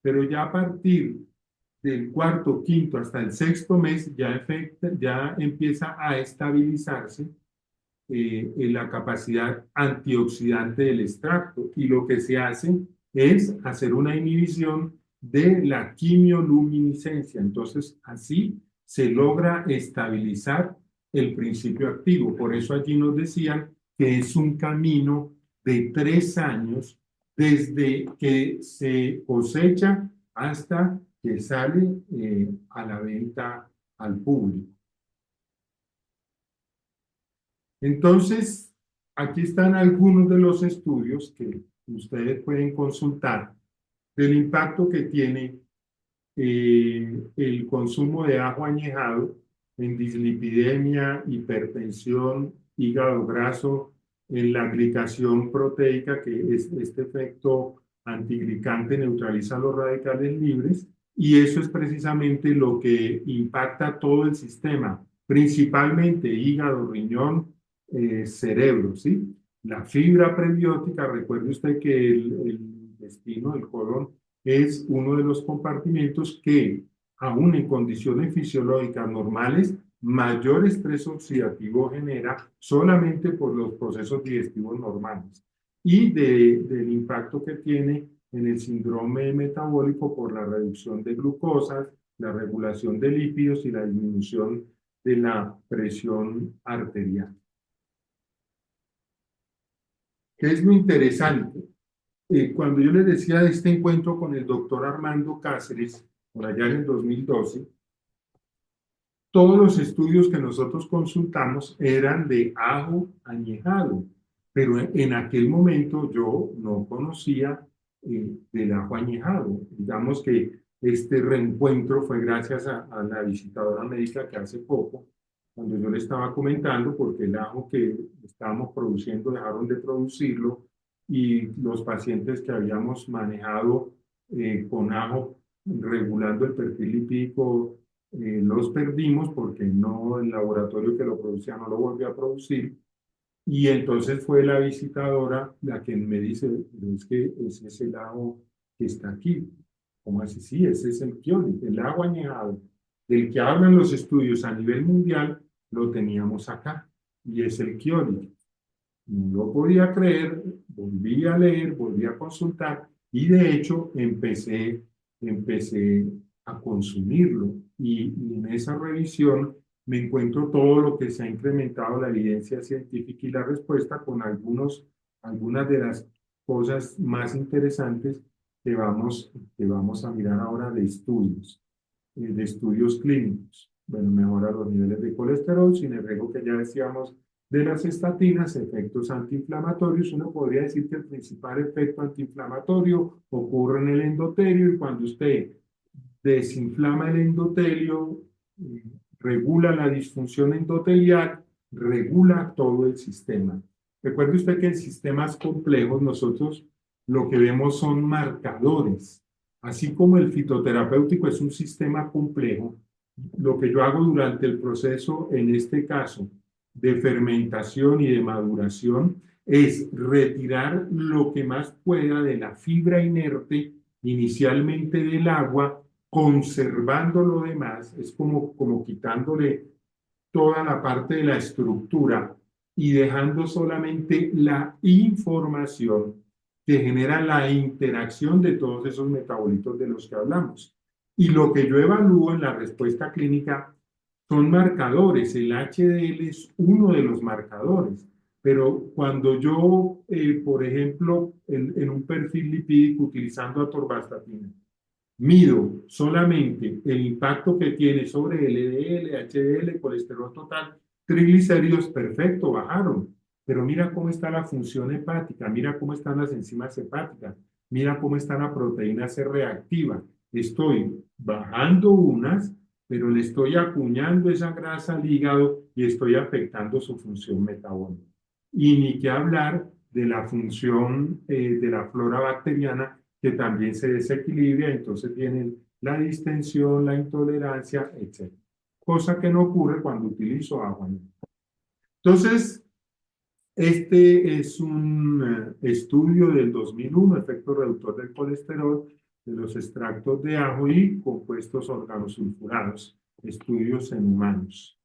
pero ya a partir del cuarto, quinto hasta el sexto mes ya empieza a estabilizarse en la capacidad antioxidante del extracto y lo que se hace es hacer una inhibición de la quimioluminiscencia. Entonces, así se logra estabilizar el principio activo. Por eso allí nos decían que es un camino de 3 años desde que se cosecha hasta que sale a la venta al público. Entonces, aquí están algunos de los estudios que ustedes pueden consultar del impacto que tiene el consumo de ajo añejado en dislipidemia, hipertensión hígado graso, en la glicación proteica, que es este efecto antiglicante neutraliza los radicales libres, y eso es precisamente lo que impacta todo el sistema, principalmente hígado, riñón, cerebro, ¿sí? La fibra prebiótica, recuerde usted que el intestino, el colon, es uno de los compartimentos que, aún en condiciones fisiológicas normales, mayor estrés oxidativo genera solamente por los procesos digestivos normales y del impacto que tiene en el síndrome metabólico por la reducción de glucosas, la regulación de lípidos y la disminución de la presión arterial. ¿Qué es lo interesante? Cuando yo les decía de este encuentro con el doctor Armando Cáceres, por allá en el 2012, todos los estudios que nosotros consultamos eran de ajo añejado, pero en aquel momento yo no conocía del ajo añejado. Digamos que este reencuentro fue gracias a la visitadora médica que hace poco, cuando yo le estaba comentando, porque el ajo que estábamos produciendo dejaron de producirlo y los pacientes que habíamos manejado con ajo, regulando el perfil lipídico, los perdimos porque no, el laboratorio que lo producía no lo volvió a producir. Y entonces fue la visitadora la que me dice, pero es que ese es el ajo que está aquí. ¿Cómo así? Sí, ese es el Kyolic, el ajo añejado, del que hablan los estudios a nivel mundial, lo teníamos acá. Y es el Kyolic. No lo podía creer, volví a leer, volví a consultar y de hecho empecé a consumirlo. Y en esa revisión me encuentro todo lo que se ha incrementado la evidencia científica y la respuesta con algunas de las cosas más interesantes que vamos a mirar ahora de estudios clínicos. Bueno, mejora los niveles de colesterol, sin el riesgo que ya decíamos de las estatinas, efectos antiinflamatorios. Uno podría decir que el principal efecto antiinflamatorio ocurre en el endotelio y cuando usted desinflama el endotelio, regula la disfunción endotelial, regula todo el sistema. Recuerde usted que en sistemas complejos nosotros lo que vemos son marcadores. Así como el fitoterapéutico es un sistema complejo, lo que yo hago durante el proceso, en este caso, de fermentación y de maduración, es retirar lo que más pueda de la fibra inerte, inicialmente del agua, conservando lo demás, es como quitándole toda la parte de la estructura y dejando solamente la información que genera la interacción de todos esos metabolitos de los que hablamos. Y lo que yo evalúo en la respuesta clínica son marcadores. El HDL es uno de los marcadores. Pero cuando yo, por ejemplo, en un perfil lipídico utilizando atorvastatina, mido solamente el impacto que tiene sobre LDL, HDL, colesterol total, triglicéridos, perfecto, bajaron. Pero mira cómo está la función hepática, mira cómo están las enzimas hepáticas, mira cómo está la proteína C reactiva. Estoy bajando unas, pero le estoy acuñando esa grasa al hígado y estoy afectando su función metabólica. Y ni que hablar de la función de la flora bacteriana, que también se desequilibra, entonces viene la distensión, la intolerancia, etc. Cosa que no ocurre cuando utilizo agua. Entonces, este es un estudio del 2001, efecto reductor del colesterol de los extractos de ajo y compuestos organosulfurados, estudios en humanos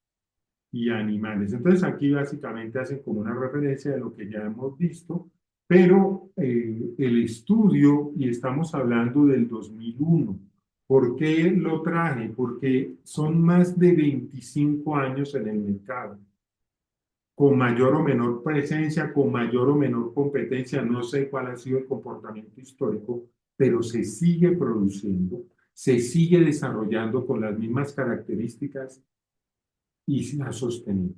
y animales. Entonces, aquí básicamente hacen como una referencia de lo que ya hemos visto, pero el estudio, y estamos hablando del 2001, ¿por qué lo traje? Porque son más de 25 años en el mercado, con mayor o menor presencia, con mayor o menor competencia, no sé cuál ha sido el comportamiento histórico, pero se sigue produciendo, se sigue desarrollando con las mismas características y se ha sostenido.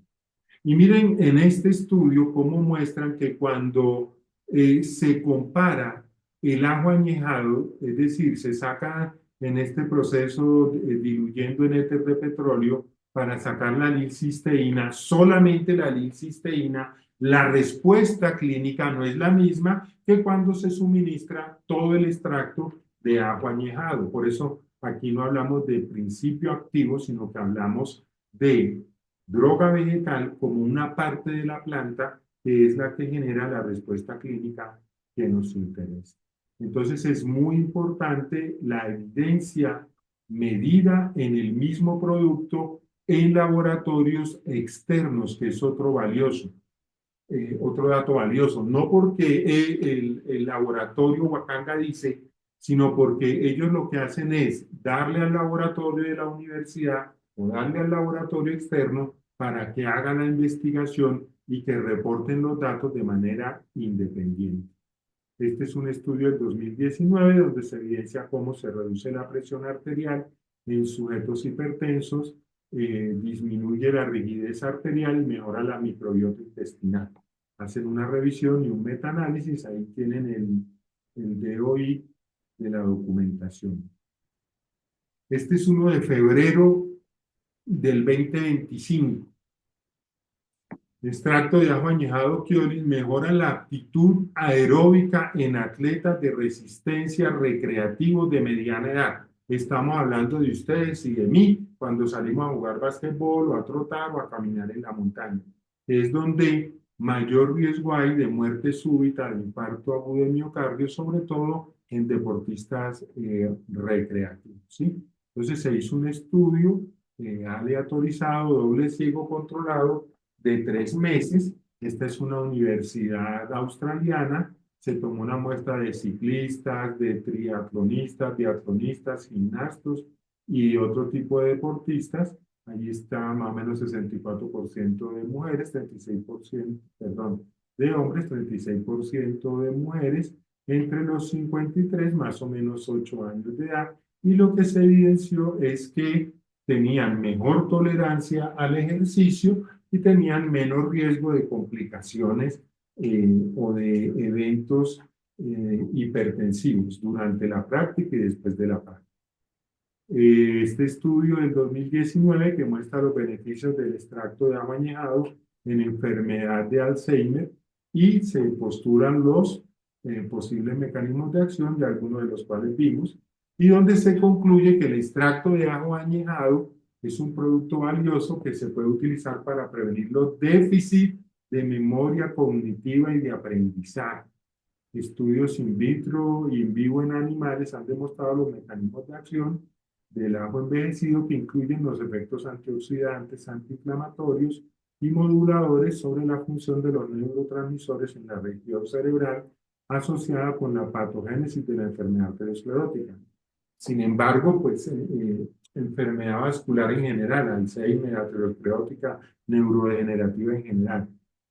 Y miren en este estudio cómo muestran que cuando se compara el ajo añejado, es decir, se saca en este proceso diluyendo en éter de petróleo para sacar la lilcisteína, solamente la lilcisteína, la respuesta clínica no es la misma que cuando se suministra todo el extracto de ajo añejado. Por eso aquí no hablamos de principio activo, sino que hablamos de droga vegetal como una parte de la planta que es la que genera la respuesta clínica que nos interesa. Entonces es muy importante la evidencia medida en el mismo producto en laboratorios externos, que es otro valioso. Otro dato valioso, no porque el laboratorio Huacanga dice, sino porque ellos lo que hacen es darle al laboratorio de la universidad o darle al laboratorio externo para que haga la investigación y que reporten los datos de manera independiente. Este es un estudio del 2019 donde se evidencia cómo se reduce la presión arterial en sujetos hipertensos, disminuye la rigidez arterial y mejora la microbiota intestinal. Hacen una revisión y un metaanálisis, ahí tienen el DOI de la documentación. Este es uno de febrero del 2025. Extracto de ajo añejado Kiolis mejora la aptitud aeróbica en atletas de resistencia recreativos de mediana edad. Estamos hablando de ustedes y de mí cuando salimos a jugar básquetbol o a trotar o a caminar en la montaña. Es donde mayor riesgo hay de muerte súbita, de infarto agudo de miocardio, sobre todo en deportistas recreativos, ¿sí? Entonces se hizo un estudio aleatorizado, doble ciego controlado, de 3 meses. Esta es una universidad australiana. Se tomó una muestra de ciclistas, de triatlonistas, biatlonistas, gimnastas y otro tipo de deportistas. Allí está más o menos 64% de mujeres, 36%, perdón, de hombres, 36% de mujeres, entre los 53 más o menos 8 años de edad. Y lo que se evidenció es que tenían mejor tolerancia al ejercicio y tenían menos riesgo de complicaciones o de eventos hipertensivos durante la práctica y después de la práctica. Este estudio del 2019 que muestra los beneficios del extracto de ajo añejado en enfermedad de Alzheimer y se postulan los posibles mecanismos de acción, de algunos de los cuales vimos, y donde se concluye que el extracto de ajo añejado es un producto valioso que se puede utilizar para prevenir los déficits de memoria cognitiva y de aprendizaje. Estudios in vitro y in vivo en animales han demostrado los mecanismos de acción del ajo envejecido que incluyen los efectos antioxidantes, antiinflamatorios y moduladores sobre la función de los neurotransmisores en la región cerebral asociada con la patogénesis de la enfermedad arteriosclerótica. Sin embargo, pues enfermedad vascular en general, Alzheimer, aterosclerótica, neurodegenerativa en general.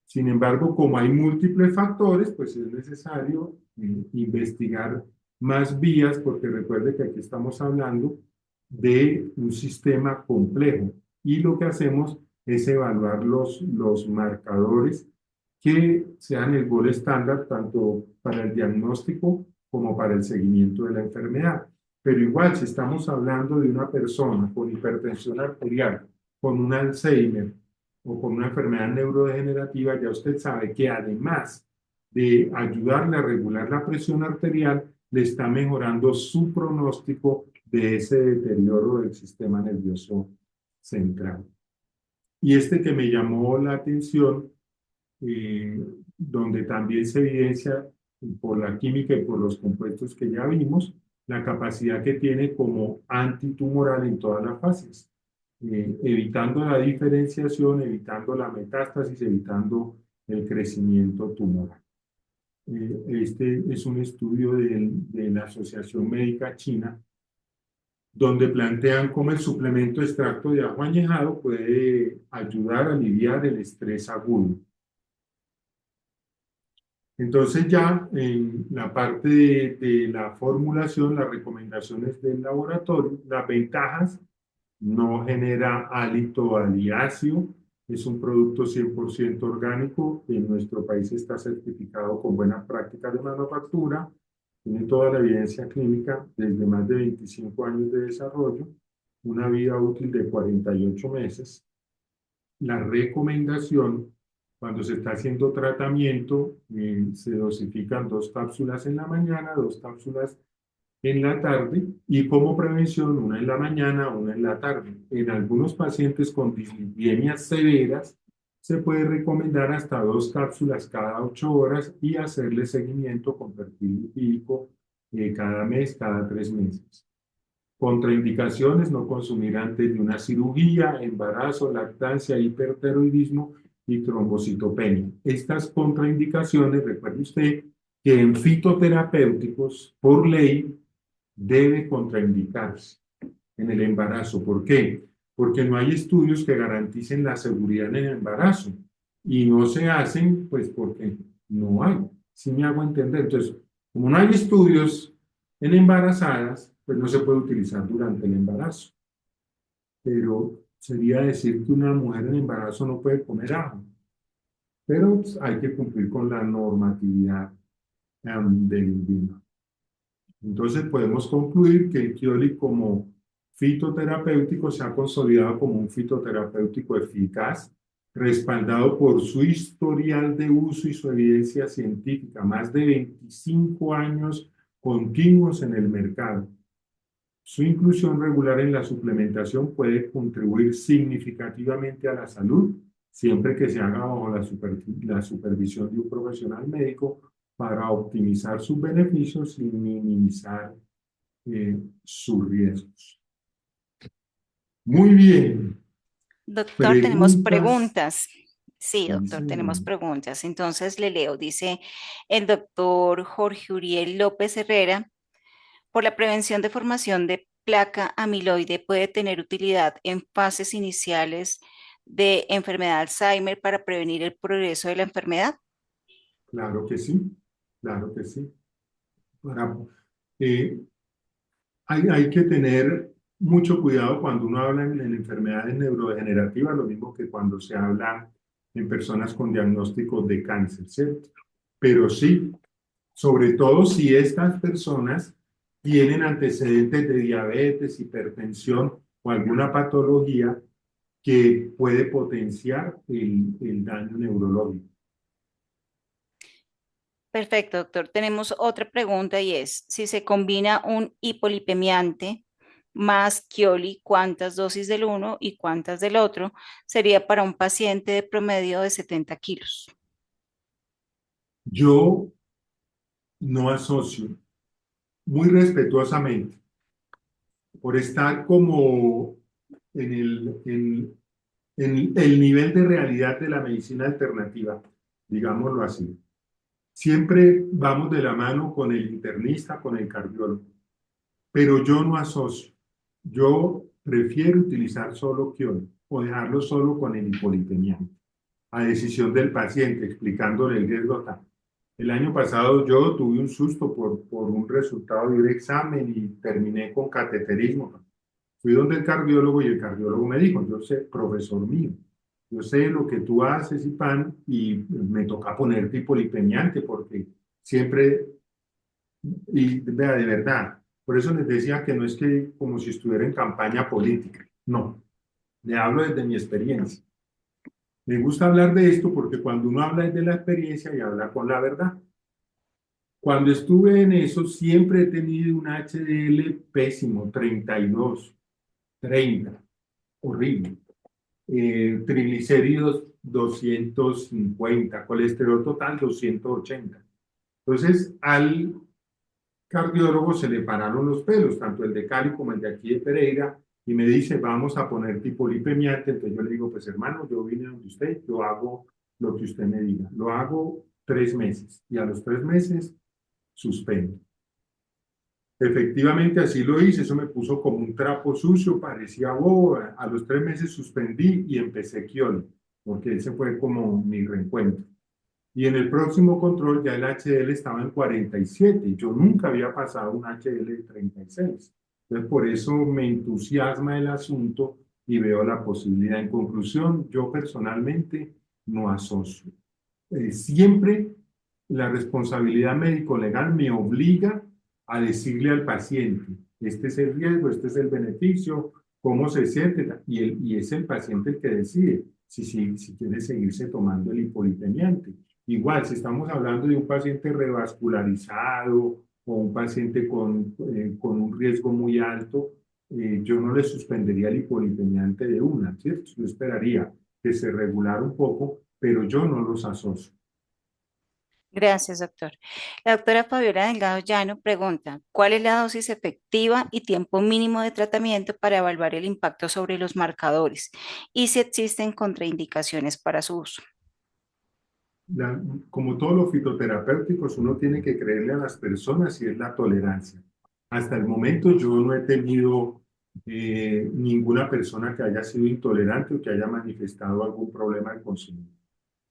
Sin embargo, como hay múltiples factores, pues es necesario investigar más vías, porque recuerde que aquí estamos hablando de un sistema complejo y lo que hacemos es evaluar los marcadores que sean el gol estándar tanto para el diagnóstico como para el seguimiento de la enfermedad. Pero igual, si estamos hablando de una persona con hipertensión arterial, con un Alzheimer o con una enfermedad neurodegenerativa, ya usted sabe que además de ayudarle a regular la presión arterial, le está mejorando su pronóstico de ese deterioro del sistema nervioso central. Y este que me llamó la atención, donde también se evidencia por la química y por los compuestos que ya vimos, la capacidad que tiene como antitumoral en todas las fases, evitando la diferenciación, evitando la metástasis, evitando el crecimiento tumoral. Este es un estudio de la Asociación Médica China, donde plantean cómo el suplemento de extracto de ajo añejado puede ayudar a aliviar el estrés agudo. Entonces ya en la parte de la formulación, las recomendaciones del laboratorio, las ventajas: no genera hálito aliáceo, es un producto 100% orgánico, que en nuestro país está certificado con buenas prácticas de manufactura, tiene toda la evidencia clínica desde más de 25 años de desarrollo, una vida útil de 48 meses. La recomendación, cuando se está haciendo tratamiento, se dosifican 2 cápsulas en la mañana, 2 cápsulas en la tarde, y como prevención, una en la mañana, una en la tarde. En algunos pacientes con dislipidemias severas, se puede recomendar hasta 2 cápsulas cada 8 horas y hacerle seguimiento con perfil lipídico cada mes, cada 3 meses. Contraindicaciones: no consumir antes de una cirugía, embarazo, lactancia, hipertiroidismo y trombocitopenia. Estas contraindicaciones, recuerde usted que en fitoterapéuticos, por ley, debe contraindicarse en el embarazo. ¿Por qué? Porque no hay estudios que garanticen la seguridad en el embarazo y no se hacen, pues porque no hay. ¿Sí me hago entender? Entonces, como no hay estudios en embarazadas, pues no se puede utilizar durante el embarazo. Pero sería decir que una mujer en embarazo no puede comer ajo. Pero pues, hay que cumplir con la normatividad del INVIMA. Entonces podemos concluir que el Kiolik como fitoterapéutico se ha consolidado como un fitoterapéutico eficaz, respaldado por su historial de uso y su evidencia científica, más de 25 años continuos en el mercado. Su inclusión regular en la suplementación puede contribuir significativamente a la salud, siempre que se haga bajo la supervisión de un profesional médico para optimizar sus beneficios y minimizar sus riesgos. Muy bien. Doctor, tenemos Preguntas. preguntas. Sí, Sí, doctor, tenemos señor. preguntas. Entonces le leo, dice el doctor Jorge Uriel López Herrera: por la prevención de formación de placa amiloide, ¿puede tener utilidad en fases iniciales de enfermedad de Alzheimer para prevenir el progreso de la enfermedad? Claro que sí, claro que sí. Para, eh, hay que tener mucho cuidado cuando uno habla en enfermedades neurodegenerativas, lo mismo que cuando se habla en personas con diagnósticos de cáncer, ¿cierto? Pero sí, sobre todo si estas personas tienen antecedentes de diabetes, hipertensión o alguna patología que puede potenciar el daño neurológico. Perfecto, doctor. Tenemos otra pregunta y es, si se combina un hipolipemiante más Kioli, ¿cuántas dosis del uno y cuántas del otro sería para un paciente de promedio de 70 kilos? Yo no asocio, muy respetuosamente, por estar como en el nivel de realidad de la medicina alternativa, digámoslo así. Siempre vamos de la mano con el internista, con el cardiólogo, pero yo no asocio. Yo prefiero utilizar solo Kioli o dejarlo solo con el hipolipemiante, a decisión del paciente, explicándole el riesgo tal. El año pasado yo tuve un susto por un resultado de un examen y terminé con cateterismo. Fui donde el cardiólogo y el cardiólogo me dijo: yo sé, profesor mío, yo sé lo que tú haces, Ipán, y me toca ponerte hipolipemiante porque siempre, y vea, de verdad, por eso les decía que no es que como si estuviera en campaña política, no, le hablo desde mi experiencia. Me gusta hablar de esto porque cuando uno habla desde la experiencia y habla con la verdad. Cuando estuve en eso, siempre he tenido un HDL pésimo, 32, 30, horrible. Triglicéridos 250, colesterol total 280. Entonces, al cardiólogo se le pararon los pelos, tanto el de Cali como el de aquí de Pereira, y me dice: vamos a poner hipolipemiante. Entonces yo le digo: pues hermano, yo vine donde usted, yo hago lo que usted me diga. Lo hago 3 meses y a los 3 meses suspendo. Efectivamente así lo hice, eso me puso como un trapo sucio, parecía bobo. A los 3 meses suspendí y empecé Kioli, porque ese fue como mi reencuentro. Y en el próximo control ya el HDL estaba en 47 y yo nunca había pasado un HDL de 36. Entonces por eso me entusiasma el asunto y veo la posibilidad. En conclusión, yo personalmente no asocio. Siempre la responsabilidad médico-legal me obliga a decirle al paciente: este es el riesgo, este es el beneficio, cómo se siente, y es el paciente el que decide si quiere seguirse tomando el hipolipemiante. Igual, si estamos hablando de un paciente revascularizado o un paciente con un riesgo muy alto, yo no le suspendería el hipolipemiante de una, ¿cierto? Yo esperaría que se regulara un poco, pero yo no los asocio. Gracias, doctor. La doctora Fabiola Delgado Llano pregunta, ¿cuál es la dosis efectiva y tiempo mínimo de tratamiento para evaluar el impacto sobre los marcadores y si existen contraindicaciones para su uso? Como todos los fitoterapéuticos, uno tiene que creerle a las personas y es la tolerancia. Hasta el momento yo no he tenido ninguna persona que haya sido intolerante o que haya manifestado algún problema al consumir.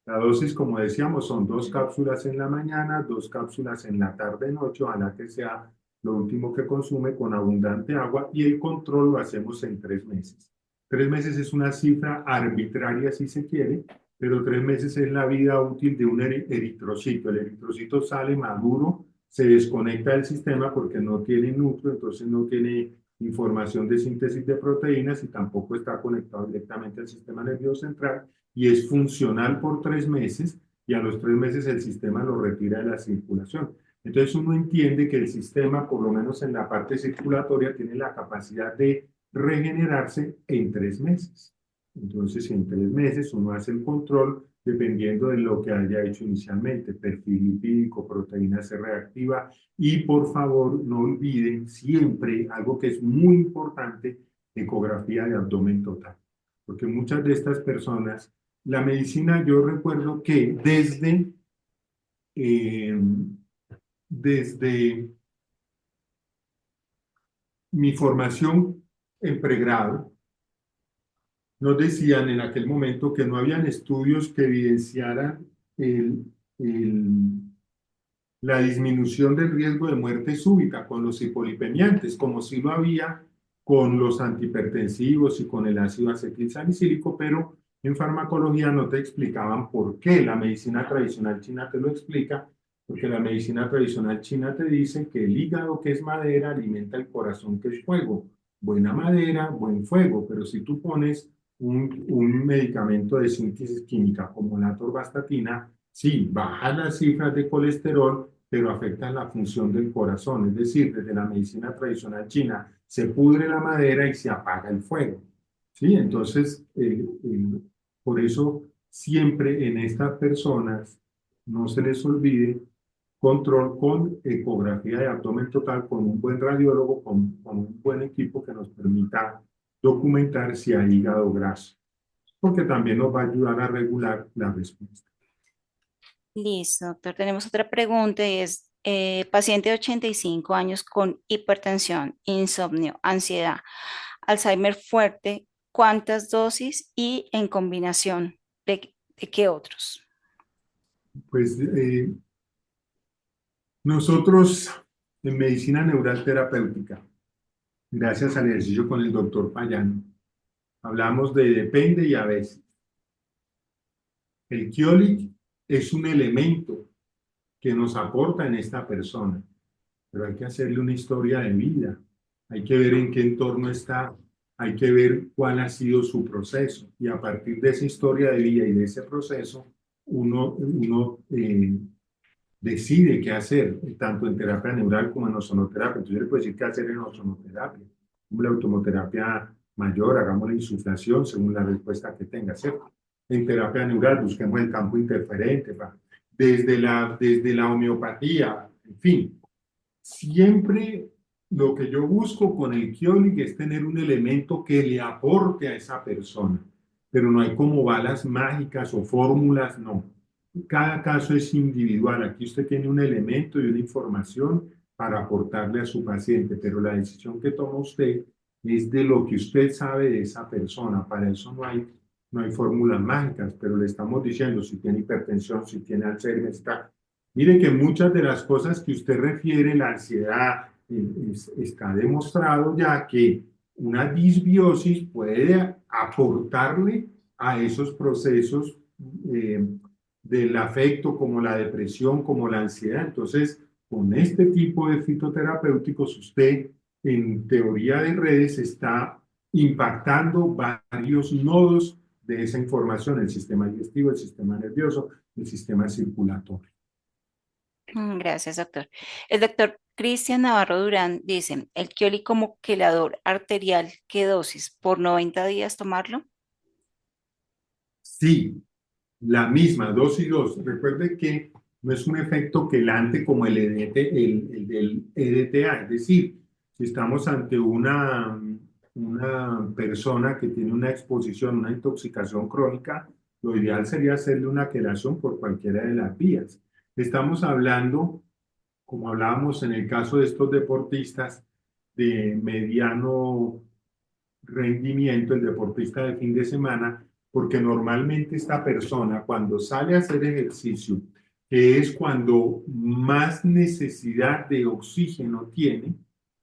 La dosis, como decíamos, son 2 cápsulas en la mañana, 2 cápsulas en la tarde-noche, ojalá que sea lo último que consume con abundante agua, y el control lo hacemos en 3 meses. 3 meses es una cifra arbitraria si se quiere, pero 3 meses es la vida útil de un eritrocito. El eritrocito sale maduro, se desconecta del sistema porque no tiene núcleo, entonces no tiene información de síntesis de proteínas y tampoco está conectado directamente al sistema nervioso central, y es funcional por 3 meses, y a los 3 meses el sistema lo retira de la circulación. Entonces uno entiende que el sistema, por lo menos en la parte circulatoria, tiene la capacidad de regenerarse en 3 meses. Entonces, en 3 meses uno hace el control dependiendo de lo que haya hecho inicialmente, perfil lipídico, proteína C reactiva, y por favor no olviden siempre algo que es muy importante: ecografía de abdomen total. Porque muchas de estas personas, la medicina, yo recuerdo que eh, desde mi formación en pregrado, nos decían en aquel momento que no habían estudios que evidenciaran el, el, la disminución del riesgo de muerte súbita con los hipolipemiantes, como sí lo había con los antihipertensivos y con el ácido acetilsalicílico, pero en farmacología no te explicaban por qué. La medicina tradicional china te lo explica, porque la medicina tradicional china te dice que el hígado, que es madera, alimenta el corazón, que es fuego. Buena madera, buen fuego, pero si tú pones un medicamento de síntesis química como la atorvastatina, sí, baja las cifras de colesterol, pero afecta la función del corazón. Es decir, desde la medicina tradicional china se pudre la madera y se apaga el fuego. ¿Sí? Entonces, por eso siempre en estas personas no se les olvide control con ecografía de abdomen total, con un buen radiólogo, con un buen equipo que nos permita documentar si hay hígado graso, porque también nos va a ayudar a regular la respuesta. Listo, doctor. Tenemos otra pregunta y es, paciente de 85 años con hipertensión, insomnio, ansiedad, Alzheimer fuerte, ¿cuántas dosis y en combinación de qué otros? Pues nosotros en medicina neural terapéutica, gracias al ejercicio con el doctor Payán, hablamos de depende y a veces. El Kyolic es un elemento que nos aporta en esta persona, pero hay que hacerle una historia de vida, hay que ver en qué entorno está, hay que ver cuál ha sido su proceso, y a partir de esa historia de vida y de ese proceso, uno decide qué hacer, tanto en terapia neural como en ozonoterapia. Entonces yo le puedo decir qué hacer en ozonoterapia. Como la automoterapia mayor, hagamos la insuflación según la respuesta que tenga, ¿cierto? En terapia neural busquemos el campo interferente, desde la homeopatía, en fin. Siempre lo que yo busco con el Kyolic es tener un elemento que le aporte a esa persona, pero no hay como balas mágicas o fórmulas, no. Cada caso es individual. Aquí usted tiene un elemento y una información para aportarle a su paciente, pero la decisión que toma usted es de lo que usted sabe de esa persona. Para eso no hay fórmulas mágicas, pero le estamos diciendo si tiene hipertensión, si tiene Alzheimer, está. Mire que muchas de las cosas que usted refiere, la ansiedad, está demostrado ya que una disbiosis puede aportarle a esos procesos del afecto, como la depresión, como la ansiedad. Entonces, con este tipo de fitoterapéuticos, usted en teoría de redes está impactando varios nodos de esa información, el sistema digestivo, el sistema nervioso, el sistema circulatorio. Gracias, doctor. El doctor Cristian Navarro Durán dice, ¿el Kioli como quelador arterial, qué dosis? ¿Por 90 días tomarlo? Sí, la misma, dos y dos. Recuerde que no es un efecto quelante como el del EDTA, es decir, si estamos ante una persona que tiene una exposición, una intoxicación crónica, lo ideal sería hacerle una quelación por cualquiera de las vías. Estamos hablando, como hablábamos en el caso de estos deportistas, de mediano rendimiento, el deportista de fin de semana, porque normalmente esta persona cuando sale a hacer ejercicio, que es cuando más necesidad de oxígeno tiene,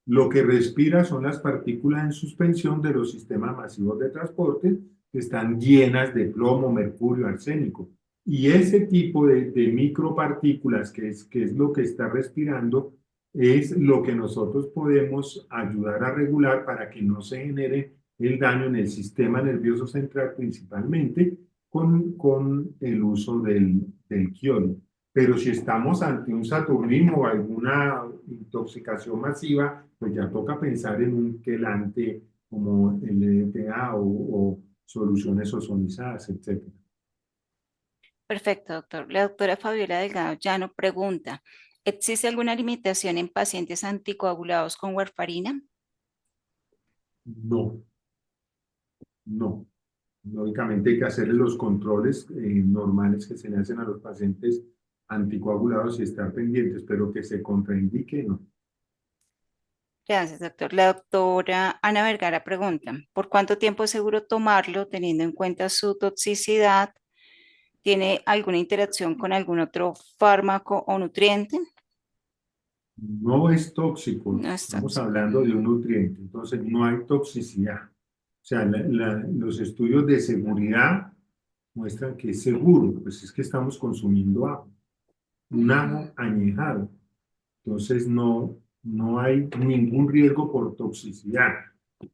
lo que respira son las partículas en suspensión de los sistemas masivos de transporte que están llenas de plomo, mercurio, arsénico. Y ese tipo de micropartículas, que es lo que está respirando, es lo que nosotros podemos ayudar a regular para que no se genere el daño en el sistema nervioso central principalmente con el uso del Kioli. Pero si estamos ante un saturnismo o alguna intoxicación masiva, pues ya toca pensar en un quelante como el EDTA o soluciones ozonizadas, etc. Perfecto, doctor. La doctora Fabiola Delgado Llano pregunta, ¿existe alguna limitación en pacientes anticoagulados con warfarina? No, no. Lógicamente hay que hacerle los controles normales que se le hacen a los pacientes anticoagulados y estar pendientes, pero que se contraindique, no. Gracias, doctor. La doctora Ana Vergara pregunta, ¿por cuánto tiempo es seguro tomarlo teniendo en cuenta su toxicidad? ¿Tiene alguna interacción con algún otro fármaco o nutriente? No es tóxico, No es estamos tóxico. hablando de un nutriente, entonces no hay toxicidad. O sea, los estudios de seguridad muestran que es seguro, pues es que estamos consumiendo ajo, un Ujú. ajo añejado. Entonces no hay ningún riesgo por toxicidad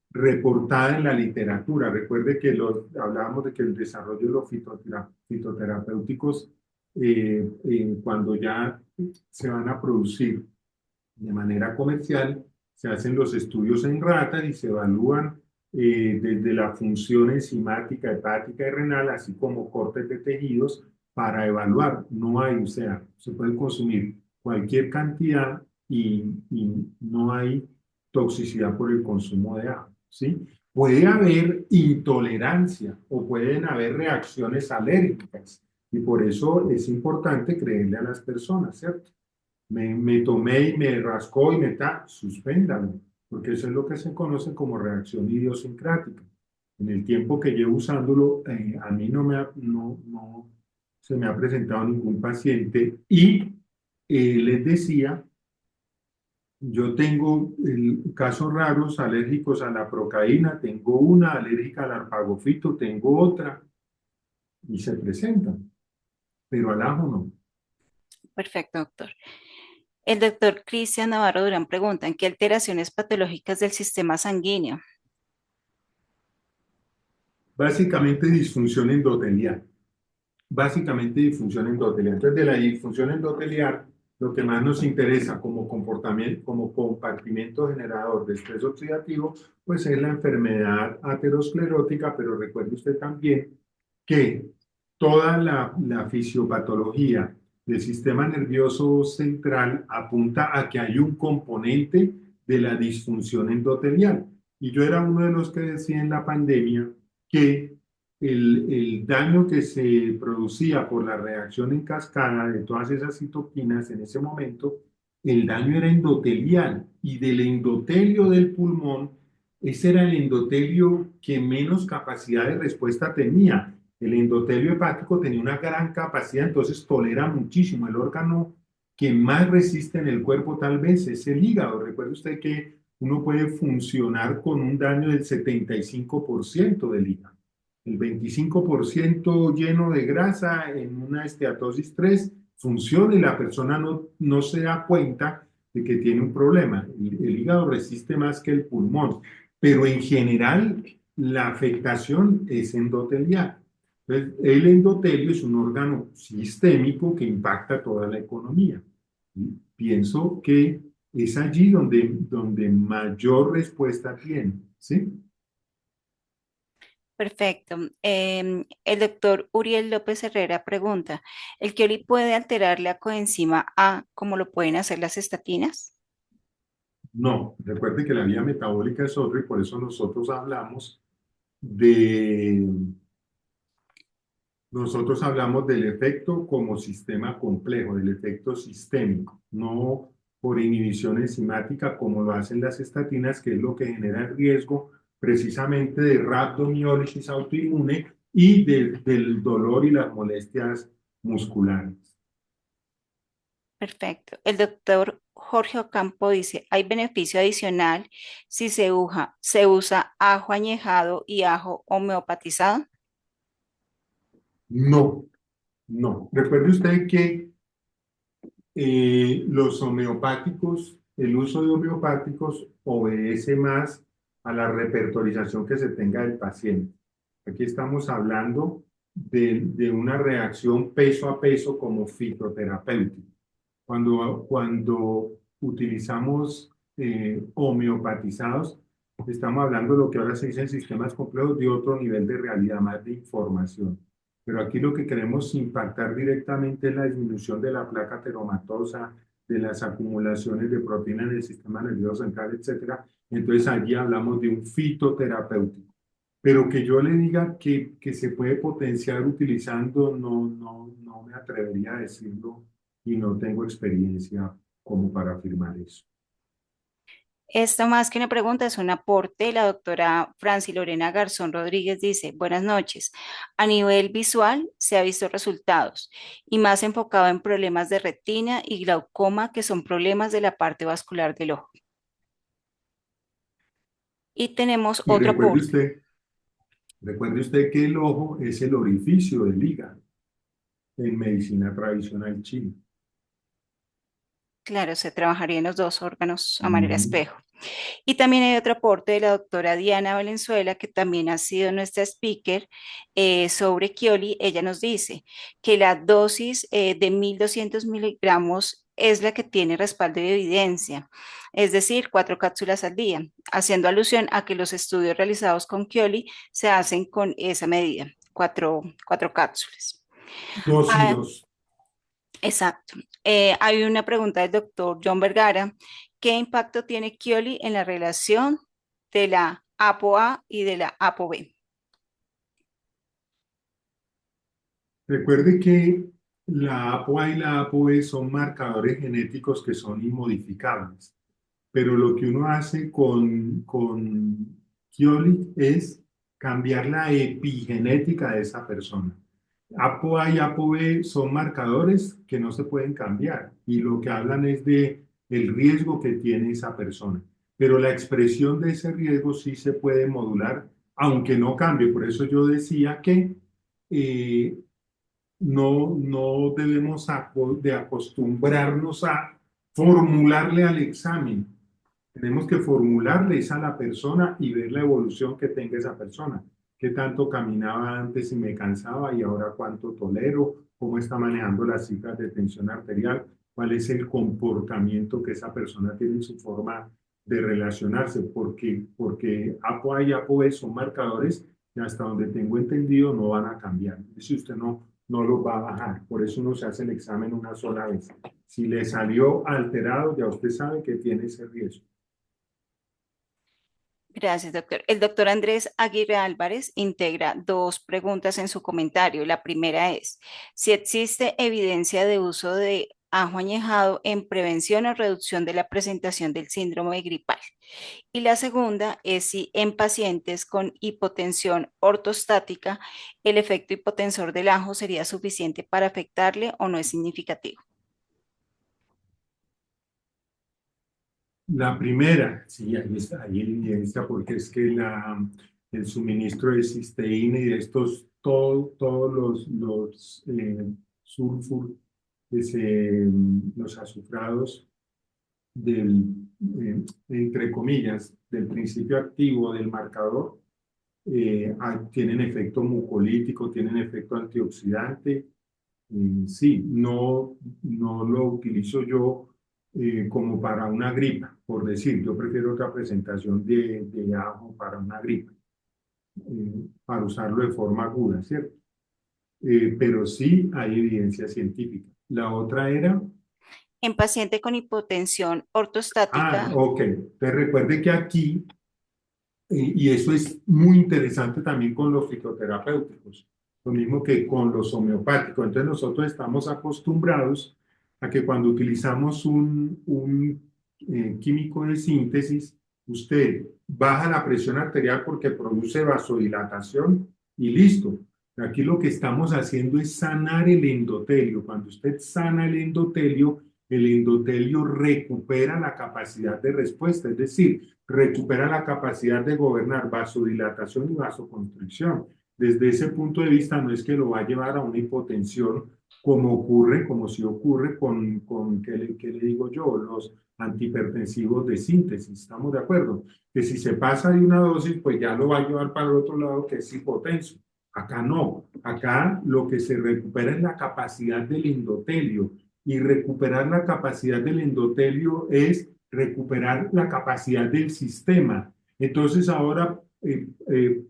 reportada en la literatura. Recuerde que hablábamos de que el desarrollo de los fitoterapéuticos, cuando ya se van a producir de manera comercial, se hacen los estudios en ratas y se evalúan desde la función enzimática, hepática y renal, así como cortes de tejidos para evaluar. No hay, o sea, se puede consumir cualquier cantidad y no hay toxicidad por el consumo de ajo, ¿sí? Puede haber intolerancia o pueden haber reacciones alérgicas y por eso es importante creerle a las personas, ¿cierto? Me tomé y me rascó y me suspéndalo, porque eso es lo que se conoce como reacción idiosincrática. En el tiempo que llevo usándolo, a mí no se me ha presentado ningún paciente y les decía, yo tengo casos raros alérgicos a la procaína, tengo una alérgica al arpagofito, tengo otra y se presentan, pero al ajo no. Perfecto, doctor. El doctor Cristian Navarro Durán pregunta, ¿en qué alteraciones patológicas del sistema sanguíneo? Básicamente disfunción endotelial. Básicamente disfunción endotelial. Entonces, de la disfunción endotelial, lo que más nos interesa como comportamiento, como compartimento generador de estrés oxidativo, pues es la enfermedad aterosclerótica, pero recuerde usted también que toda la fisiopatología del sistema nervioso central apunta a que hay un componente de la disfunción endotelial. Y yo era uno de los que decía en la pandemia que el daño que se producía por la reacción en cascada de todas esas citoquinas en ese momento, el daño era endotelial y del endotelio del pulmón, ese era el endotelio que menos capacidad de respuesta tenía. El endotelio hepático tenía una gran capacidad, entonces tolera muchísimo. El órgano que más resiste en el cuerpo tal vez es el hígado. Recuerde usted que uno puede funcionar con un daño del 75% del hígado. El 25% lleno de grasa en una esteatosis 3 funciona y la persona no se da cuenta de que tiene un problema. El hígado resiste más que el pulmón. pero en general la afectación es endotelial. Entonces, el endotelio es un órgano sistémico que impacta toda la economía. ¿Sí? Pienso que es allí donde mayor respuesta tiene. ¿Sí? Perfecto. El doctor Uriel López Herrera pregunta, ¿el Kioli puede alterar la coenzima A como lo pueden hacer las estatinas? No, recuerde que la vía metabólica es otra y por eso de, nosotros hablamos del efecto como sistema complejo, del efecto sistémico, no por inhibición enzimática como lo hacen las estatinas, que es lo que genera el riesgo precisamente de rhabdomiólisis autoinmune y del dolor y las molestias musculares. Perfecto. El doctor Jorge Ocampo dice, ¿hay beneficio adicional si se usa ajo añejado y ajo homeopatizado? No, no. Recuerde usted que los homeopáticos, el uso de homeopáticos obedece más a la repertorización que se tenga del paciente. Aquí estamos hablando de una reacción peso a peso como fitoterapéutica. Cuando utilizamos homeopatizados, estamos hablando de lo que ahora se dice en sistemas complejos de otro nivel de realidad, más de información. Pero aquí lo que queremos impactar directamente es la disminución de la placa teromatosa, de las acumulaciones de proteínas en el sistema nervioso central, etcétera. Entonces allí hablamos de un fitoterapéutico. Pero que yo le diga que se puede potenciar utilizando, no me atrevería a decirlo y no tengo experiencia como para afirmar eso. Esto más que una pregunta es un aporte. La doctora Franci Lorena Garzón Rodríguez dice, buenas noches. A nivel visual se ha visto resultados y más enfocado en problemas de retina y glaucoma, que son problemas de la parte vascular del ojo. Y tenemos Y otro aporte. recuerde usted que el ojo es el orificio del hígado en medicina tradicional china. Claro, se trabajaría en los dos órganos a manera Ujú. espejo. Y también hay otro aporte de la doctora Diana Valenzuela, que también ha sido nuestra speaker sobre Kioli. Ella nos dice que la dosis de 1.200 miligramos es la que tiene respaldo de evidencia, es decir, 4 cápsulas al día, haciendo alusión a que los estudios realizados con Kioli se hacen con esa medida, cuatro cápsulas. Dos y Ah, dos. exacto. Hay una pregunta del doctor John Vergara. ¿Qué impacto tiene Kioli en la relación de la ApoA y de la ApoB? Recuerde que la ApoA y la ApoB son marcadores genéticos que son inmodificables, pero lo que uno hace con Kioli es cambiar la epigenética de esa persona. ApoA y ApoB son marcadores que no se pueden cambiar y lo que hablan es de el riesgo que tiene esa persona. Pero la expresión de ese riesgo sí se puede modular, aunque no cambie. Por eso yo decía que eh, no debemos de acostumbrarnos a formularle al examen. Tenemos que formularles a la persona y ver la evolución que tenga esa persona. ¿Qué tanto caminaba antes y me cansaba y ahora cuánto tolero? ¿Cómo está manejando las cifras de tensión arterial? ¿Cuál es el comportamiento que esa persona tiene en su forma de relacionarse? Porque ApoA y ApoB son marcadores que hasta donde tengo entendido no van a cambiar. Si usted no los va a bajar. Por eso uno se hace el examen una sola vez. Si le salió alterado, ya usted sabe que tiene ese riesgo. Gracias, doctor. El doctor Andrés Aguirre Álvarez integra dos preguntas en su comentario. La primera es, si existe evidencia de uso de ajo añejado en prevención o reducción de la presentación del síndrome gripal. Y la segunda es si en pacientes con hipotensión ortostática el efecto hipotensor del ajo sería suficiente para afectarle o no es significativo. La primera, sí, ahí está, ahí en evidencia, porque es que el suministro de cisteína y de todos los sulfur, los azufrados, del entre comillas, del principio activo del marcador, tienen efecto mucolítico, tienen efecto antioxidante. Sí, no lo utilizo yo como para una gripa, por decir, yo prefiero otra presentación de ajo para una gripa, para usarlo de forma aguda, ¿cierto? Pero sí hay evidencia científica. La otra era, En paciente con hipotensión ortostática, ok, te recuerde que aquí, y eso es muy interesante también con los fitoterapéuticos, lo mismo que con los homeopáticos. Entonces nosotros estamos acostumbrados a que cuando utilizamos un químico de síntesis, usted baja la presión arterial porque produce vasodilatación y listo. Aquí lo que estamos haciendo es sanar el endotelio. Cuando usted sana el endotelio recupera la capacidad de respuesta, es decir, recupera la capacidad de gobernar vasodilatación y vasoconstricción. Desde ese punto de vista, no es que lo va a llevar a una hipotensión como si ocurre con ¿qué le digo yo? Los antihipertensivos de síntesis, ¿estamos de acuerdo? Que si se pasa de una dosis, pues ya lo va a llevar para el otro lado, que es hipotenso. Acá no, acá lo que se recupera es la capacidad del endotelio, y recuperar la capacidad del endotelio es recuperar la capacidad del sistema. Entonces ahora,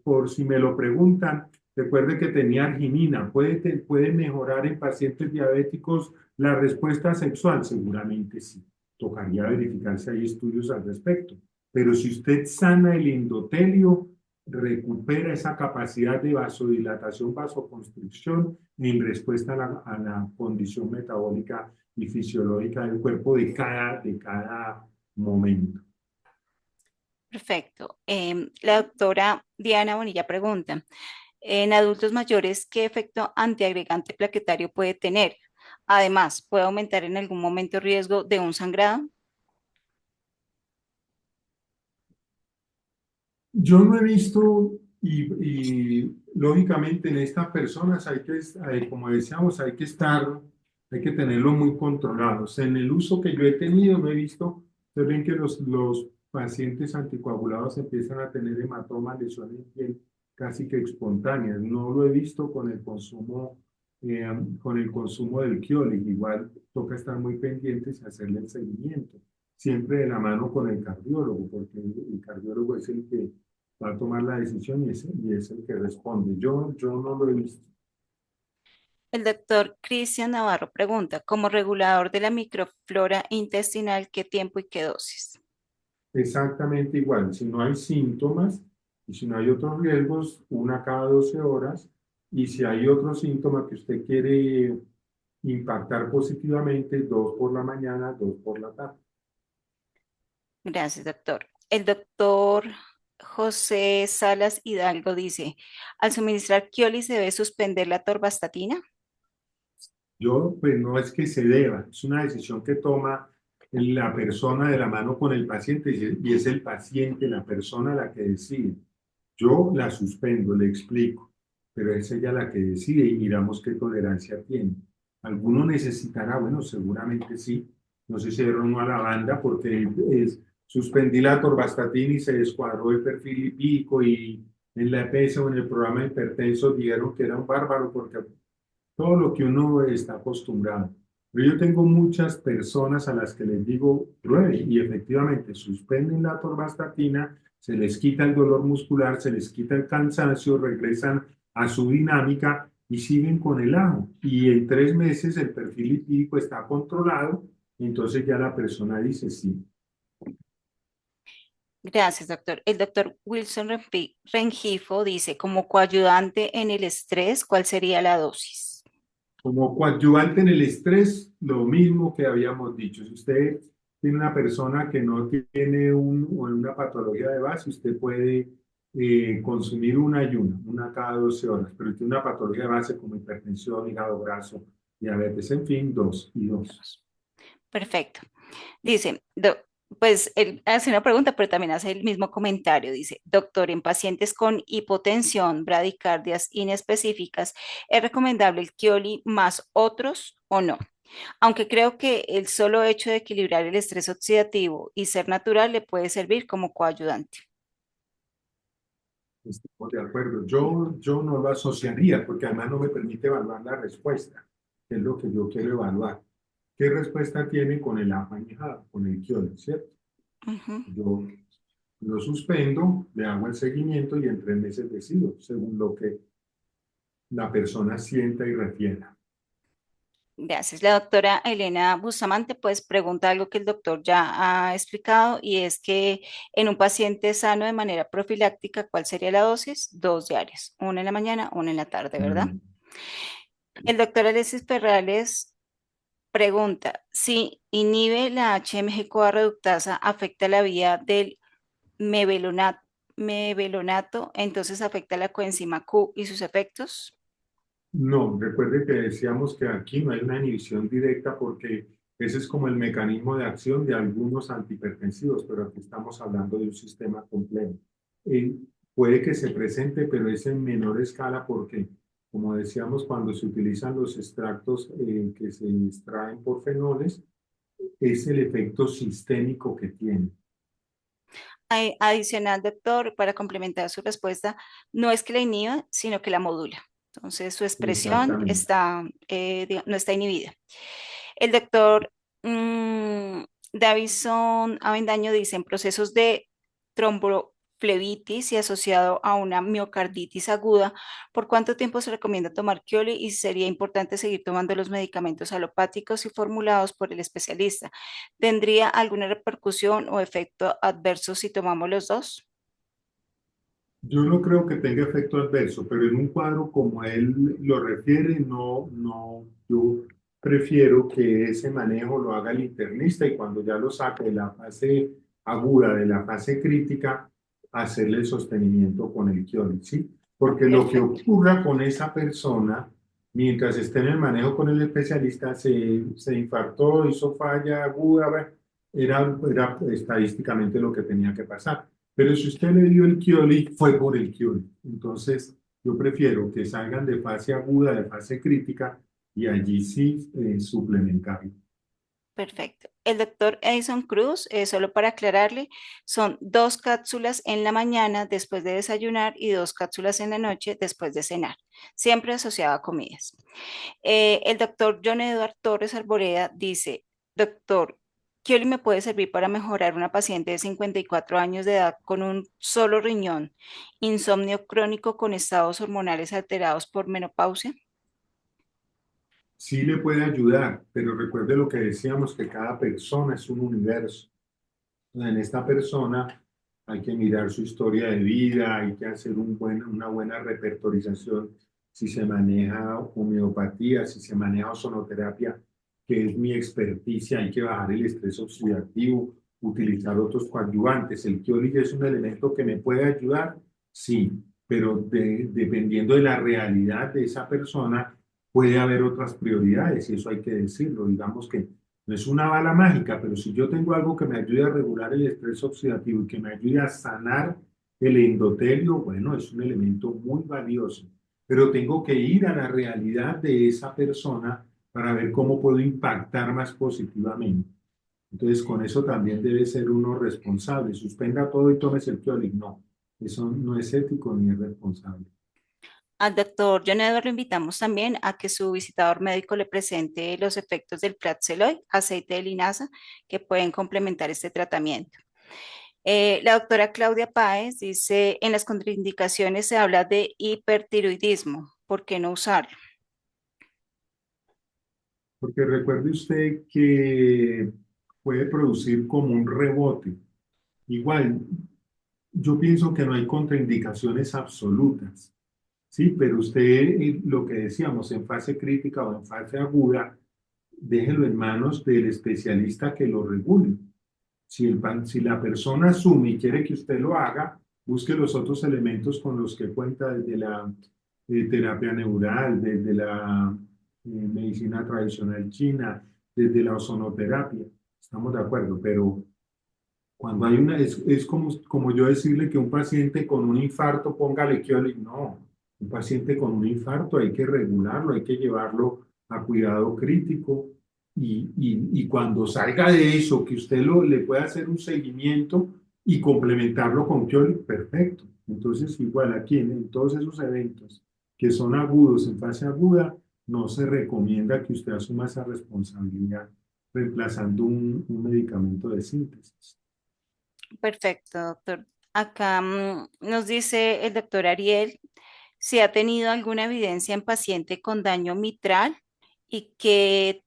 por si me lo preguntan, recuerde que tenía arginina. ¿Puede mejorar en pacientes diabéticos la respuesta sexual? Seguramente sí. Tocaría verificar si hay estudios al respecto. Pero si usted sana el endotelio, recupera esa capacidad de vasodilatación, vasoconstricción en respuesta a la condición metabólica y fisiológica del cuerpo de cada momento. perfecto. La doctora Diana Bonilla pregunta, en adultos mayores, ¿qué efecto antiagregante plaquetario puede tener? Además, ¿puede aumentar en algún momento el riesgo de un sangrado? Yo no he visto lógicamente en estas personas como decíamos, hay que tenerlo muy controlados. En el uso que yo he tenido, no he visto, ustedes ven que los pacientes anticoagulados empiezan a tener hematomas, lesiones en piel casi que espontáneas. No lo he visto con el consumo del Kiolik. Igual toca estar muy pendientes y hacerle el seguimiento siempre de la mano con el cardiólogo, porque el cardiólogo es el que va a tomar la decisión y es el que responde. Yo no lo he visto. El doctor Cristian Navarro pregunta, como regulador de la microflora intestinal, ¿qué tiempo y qué dosis? Exactamente igual. Si no hay síntomas y si no hay otros riesgos, una cada 12 horas. Y si hay otro síntoma que usted quiere impactar positivamente, dos por la mañana, dos por la tarde. Gracias, doctor. El doctor José Salas Hidalgo dice, al suministrar Kioli se debe suspender la torvastatina. Pues no es que se deba, es una decisión que toma la persona de la mano con el paciente y es el paciente, la persona la que decide. Yo la suspendo, le explico, pero es ella la que decide y miramos qué tolerancia tiene. ¿Alguno necesitará? Bueno, seguramente sí. No sé si era uno a la banda porque suspendí la torvastatina y se descuadró el perfil lipídico y en la EPS o en el programa hipertenso dijeron que era un bárbaro porque todo lo que uno está acostumbrado. Pero yo tengo muchas personas a las que les digo, pruebe, y efectivamente suspenden la torvastatina, se les quita el dolor muscular, se les quita el cansancio, regresan a su dinámica y siguen con el ajo. Y en 3 meses el perfil lipídico está controlado, y entonces ya la persona dice sí. Gracias, doctor. El doctor Wilson Rengifo dice, como coayudante en el estrés, ¿cuál sería la dosis? Como coadyuvante en el estrés, lo mismo que habíamos dicho. Si usted tiene una persona que no tiene una patología de base, usted puede consumir una cada 12 horas, pero si tiene una patología de base como hipertensión, hígado graso, diabetes, en fin, dos y dos. Perfecto. Dice, pues él hace una pregunta, pero también hace el mismo comentario. Dice, doctor, en pacientes con hipotensión, bradicardias inespecíficas, ¿es recomendable el Kioli más otros o no? Aunque creo que el solo hecho de equilibrar el estrés oxidativo y ser natural le puede servir como coayudante. Estamos de acuerdo. Yo no lo asociaría porque además no me permite evaluar la respuesta, que es lo que yo quiero evaluar. ¿Qué respuesta tiene con el ajo añejado, con el Kiolik, cierto? Ujú. Yo lo suspendo, le hago el seguimiento y en 3 meses decido, según lo que la persona sienta y refiera. Gracias. La doctora Elena Bustamante pues pregunta algo que el doctor ya ha explicado y es que en un paciente sano de manera profiláctica, ¿cuál sería la dosis? 2 diarias, una en la mañana, una en la tarde, ¿verdad? Mm. El doctor Alexis Perrales pregunta, si inhibe la HMG-CoA reductasa, ¿afecta la vía del mebelonato, entonces afecta la coenzima Q y sus efectos? No, recuerde que decíamos que aquí no hay una inhibición directa porque ese es como el mecanismo de acción de algunos antihipertensivos, pero aquí estamos hablando de un sistema complejo. Eh, Puede que se presente, pero es en menor escala porque, como decíamos, cuando se utilizan los extractos que se extraen por fenoles, es el efecto sistémico que tiene. Adicional, doctor, para complementar su respuesta, no es que la inhiba, sino que la modula. Entonces, su expresión Exactamente. está, no está inhibida. El doctor Davison Avendaño dice, en procesos de tromboflebitis y asociado a una miocarditis aguda, ¿por cuánto tiempo se recomienda tomar Kioli y sería importante seguir tomando los medicamentos alopáticos y formulados por el especialista? ¿Tendría alguna repercusión o efecto adverso si tomamos los dos? Yo no creo que tenga efecto adverso, pero en un cuadro como él lo refiere, yo prefiero que ese manejo lo haga el internista y cuando ya lo saque de la fase aguda, de la fase crítica, hacerle el sostenimiento con el Kiolik, ¿sí? Porque lo que Perfecto. ocurra con esa persona, mientras esté en el manejo con el especialista, se infartó, hizo falla aguda, bueno, era estadísticamente lo que tenía que pasar. Pero si usted le dio el Kioli, fue por el Kioli. Entonces, yo prefiero que salgan de fase aguda, de fase crítica, y allí sí suplementarlo. Perfecto. El doctor Edison Cruz, solo para aclararle, son 2 cápsulas en la mañana después de desayunar y 2 cápsulas en la noche después de cenar, siempre asociado a comidas. El doctor John Edward Torres Arboleda dice, doctor, ¿Kioli me puede servir para mejorar una paciente de 54 años de edad con un solo riñón, insomnio crónico con estados hormonales alterados por menopausia? Sí le puede ayudar, pero recuerde lo que decíamos, que cada persona es un universo. En esta persona hay que mirar su historia de vida, hay que hacer una buena repertorización si se maneja homeopatía, si se maneja ozonoterapia, que es mi experticia, hay que bajar el estrés oxidativo, utilizar otros coadyuvantes. El Kiolik es un elemento que me puede ayudar, sí, pero dependiendo de la realidad de esa persona, puede haber otras prioridades y eso hay que decirlo. Digamos que no es una bala mágica, pero si yo tengo algo que me ayude a regular el estrés oxidativo y que me ayude a sanar el endotelio, bueno, es un elemento muy valioso. Pero tengo que ir a la realidad de esa persona para ver cómo puedo impactar más positivamente. Entonces, con eso también debe ser uno responsable. Suspenda todo y tómese el Kiolik. No, eso no es ético ni es responsable. Al doctor John Edward lo invitamos también a que su visitador médico le presente los efectos del Praxeloid, aceite de linaza, que pueden complementar este tratamiento. La doctora Claudia Páez dice, en las contraindicaciones se habla de hipertiroidismo, ¿por qué no usarlo? Porque recuerde usted que puede producir como un rebote. Igual, yo pienso que no hay contraindicaciones absolutas, ¿sí? Pero usted, lo que decíamos, en fase crítica o en fase aguda, déjelo en manos del especialista que lo regule. Si la persona asume y quiere que usted lo haga, busque los otros elementos con los que cuenta desde la terapia neural, desde la medicina tradicional china, desde la ozonoterapia. Estamos de acuerdo, pero cuando hay es como yo decirle que un paciente con un infarto, póngale Kiolik. No, un paciente con un infarto hay que regularlo, hay que llevarlo a cuidado crítico y cuando salga de eso, que usted le pueda hacer un seguimiento y complementarlo con Kioli, perfecto. Entonces, igual aquí en todos esos eventos que son agudos, en fase aguda, no se recomienda que usted asuma esa responsabilidad reemplazando un medicamento de síntesis. Perfecto, doctor. Acá nos dice el doctor Ariel si ha tenido alguna evidencia en paciente con daño mitral y que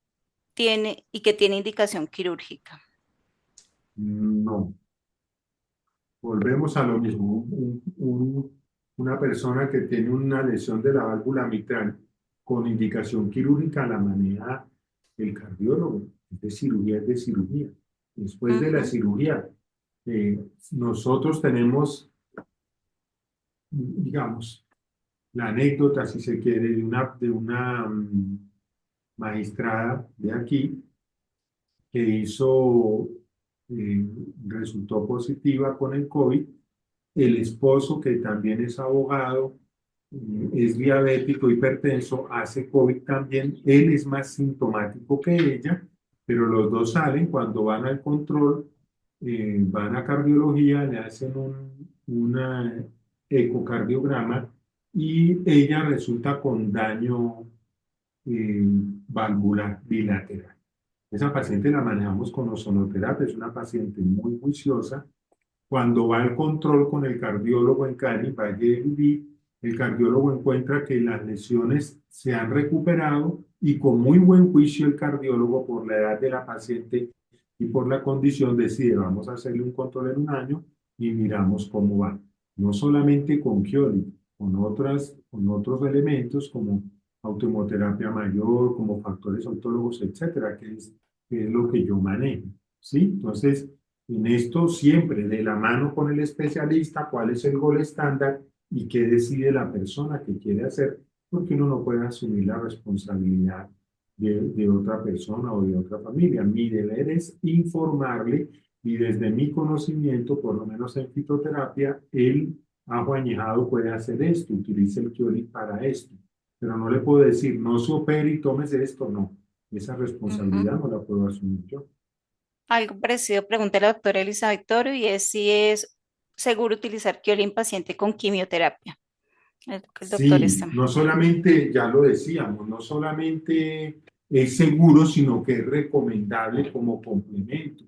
tiene indicación quirúrgica. No, volvemos a lo mismo. Una persona que tiene una lesión de la válvula mitral con indicación quirúrgica la maneja el cardiólogo. Es de cirugía. Después de la Ujú. cirugía, nosotros tenemos, digamos, la anécdota, si se quiere, de una magistrada de aquí que eh, resultó positiva con el COVID. El esposo, que también es abogado, es diabético, hipertenso, hace COVID también. Él es más sintomático que ella, pero los dos salen cuando van al control, van a cardiología, le hacen una ecocardiograma y ella resulta con daño eh, valvular bilateral. Esa paciente la manejamos con ozonoterapia, es una paciente muy juiciosa. Cuando va al control con el cardiólogo en Cali, Valle de Viví, el cardiólogo encuentra que las lesiones se han recuperado y con muy buen juicio el cardiólogo, por la edad de la paciente y por la condición, decide, vamos a hacerle un control en un año y miramos cómo va. No solamente con Kioli, con otros elementos como autohemoterapia mayor, como factores autólogos, etcétera, que es lo que yo manejo. ¿Sí? Entonces, en esto siempre de la mano con el especialista, cuál es el gol estándar y qué decide la persona que quiere hacer, porque uno no puede asumir la responsabilidad de otra persona o de otra familia. Mi deber es informarle y desde mi conocimiento, por lo menos en fitoterapia, el ajo añejado puede hacer esto, utilice el Kioli para esto, pero no le puedo decir, no se opere y tómese esto, no. Esa Ujú. responsabilidad no la puedo asumir yo. Algo parecido, pregunta la doctora Elizabeth Toro, y es si es seguro utilizar Kioli en paciente con quimioterapia. El doctor Sí, está. no solamente, ya lo decíamos, no solamente es seguro, sino que es recomendable como complemento.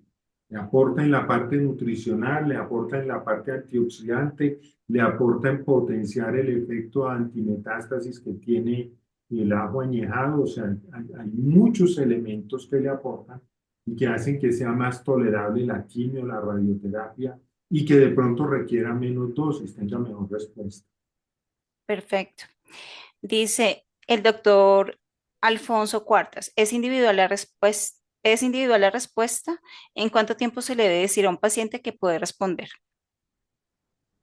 Le aporta en la parte nutricional, le aporta en la parte antioxidante, le aporta en potenciar el efecto antimetástasis que tiene el ajo añejado. O sea, hay muchos elementos que le aportan y que hacen que sea más tolerable la quimio, la radioterapia y que de pronto requiera menos dosis, tenga mejor respuesta. Perfecto. Dice el doctor Alfonso Cuartas, ¿es individual la respuesta? ¿En cuánto tiempo se le debe decir a un paciente que puede responder?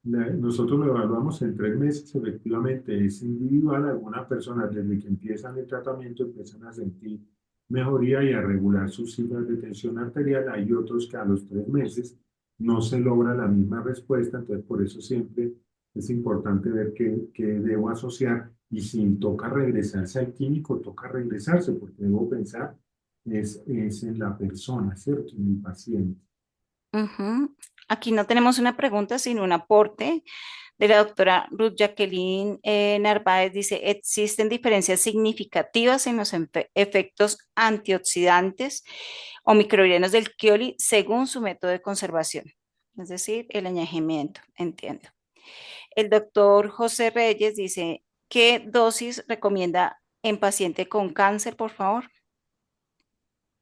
Nosotros lo evaluamos en 3 meses, efectivamente es individual. Algunas personas desde que empiezan el tratamiento empiezan a sentir mejoría y a regular sus cifras de tensión arterial. Hay otros que a los 3 meses no se logra la misma respuesta, entonces por eso siempre es importante ver qué debo asociar y si toca regresarse al químico, toca regresarse porque debo pensar es en la persona, ¿cierto? En el paciente. Ujú. Aquí no tenemos una pregunta, sino un aporte de la doctora Ruth Jacqueline Narváez. Dice, ¿existen diferencias significativas en los efectos antioxidantes o microbianos del Kioli según su método de conservación? Es decir, el añejamiento, entiendo. El doctor José Reyes dice, ¿qué dosis recomienda en paciente con cáncer, por favor?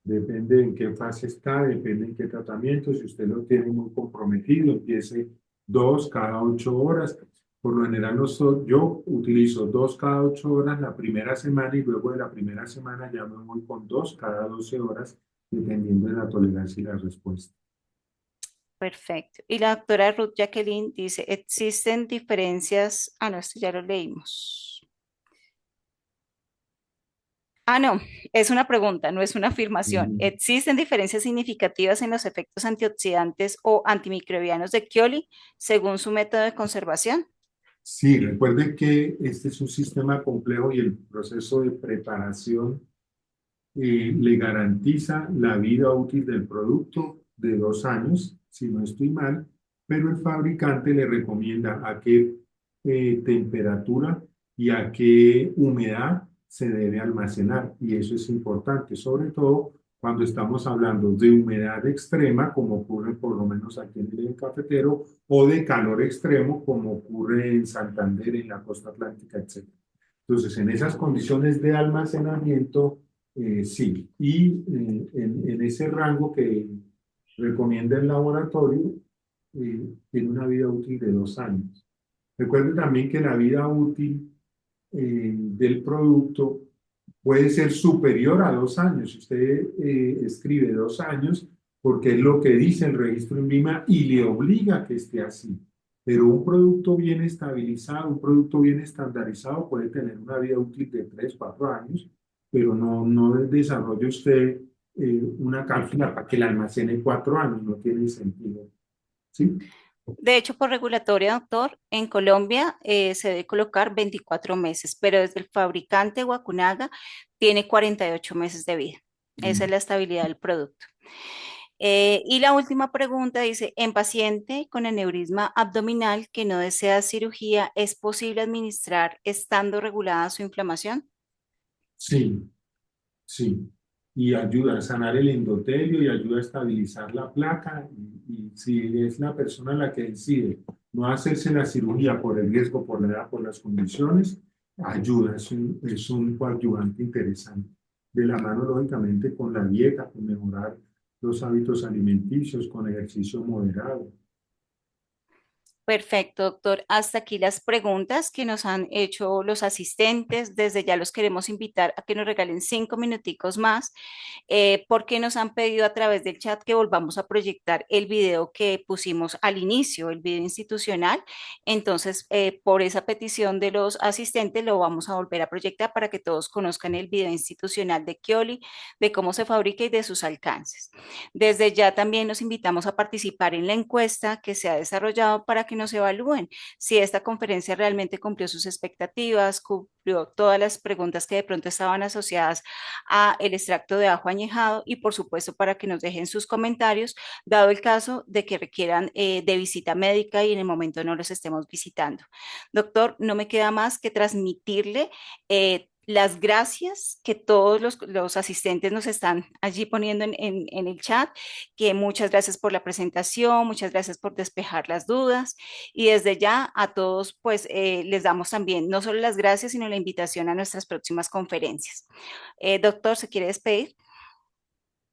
Depende en qué fase está, depende en qué tratamiento. Si usted lo tiene muy comprometido, empiece 2 cada 8 horas. Por lo general, yo utilizo 2 cada 8 horas la primera semana y luego de la primera semana ya me voy con 2 cada 12 horas, dependiendo de la tolerancia y la respuesta. Perfecto. Y la doctora Ruth Jacqueline dice, ¿existen diferencias? Ah, no, esto ya lo leímos. Ah, no, es una pregunta, no es una afirmación. Ujú. ¿Existen diferencias significativas en los efectos antioxidantes o antimicrobianos de Kioli según su método de conservación? Sí, recuerde que este es un sistema complejo y el proceso de preparación le garantiza la vida útil del producto de 2 años, si no estoy mal, pero el fabricante le recomienda a qué temperatura y a qué humedad se debe almacenar. Y eso es importante, sobre todo cuando estamos hablando de humedad extrema, como ocurre por lo menos aquí en el Eje Cafetero, o de calor extremo, como ocurre en Santander, en la costa atlántica, etc. Entonces, en esas condiciones de almacenamiento, sí. Y en ese rango que recomienda el laboratorio, tiene una vida útil de 2 años. Recuerde también que la vida útil del producto puede ser superior a 2 años. Usted escribe 2 años porque es lo que dice el registro INVIMA y le obliga a que esté así. Pero un producto bien estabilizado, un producto bien estandarizado puede tener una vida útil de 3, 4 años, pero no desarrolle usted una cápsula para que la almacene 4 años, no tiene sentido. ¿Sí? De hecho, por regulatoria, doctor, en Colombia se debe colocar 24 meses, pero desde el fabricante Wakunaga tiene 48 meses de vida. Esa es la estabilidad del producto. Y la última pregunta dice, en paciente con aneurisma abdominal que no desea cirugía, ¿es posible administrar estando regulada su inflamación? Sí, sí. Y ayuda a sanar el endotelio y ayuda a estabilizar la placa. Y si es la persona la que decide no hacerse la cirugía por el riesgo, por la edad, por las condiciones, ayuda, es un coadyuvante interesante. De la mano, lógicamente, con la dieta, con mejorar los hábitos alimenticios, con ejercicio moderado. Perfecto, doctor. Hasta aquí las preguntas que nos han hecho los asistentes. Desde ya los queremos invitar a que nos regalen 5 minuticos más, porque nos han pedido a través del chat que volvamos a proyectar el video que pusimos al inicio, el video institucional. Entonces, por esa petición de los asistentes, lo vamos a volver a proyectar para que todos conozcan el video institucional de Kioli, de cómo se fabrica y de sus alcances. Desde ya también los invitamos a participar en la encuesta que se ha desarrollado para que nos evalúen si esta conferencia realmente cumplió sus expectativas, cumplió todas las preguntas que de pronto estaban asociadas a el extracto de ajo añejado y por supuesto para que nos dejen sus comentarios, dado el caso de que requieran de visita médica y en el momento no los estemos visitando. Doctor, no me queda más que transmitirle las gracias que todos los asistentes nos están allí poniendo en el chat, que muchas gracias por la presentación, muchas gracias por despejar las dudas y desde ya a todos pues les damos también no solo las gracias, sino la invitación a nuestras próximas conferencias. Doctor, ¿se quiere despedir?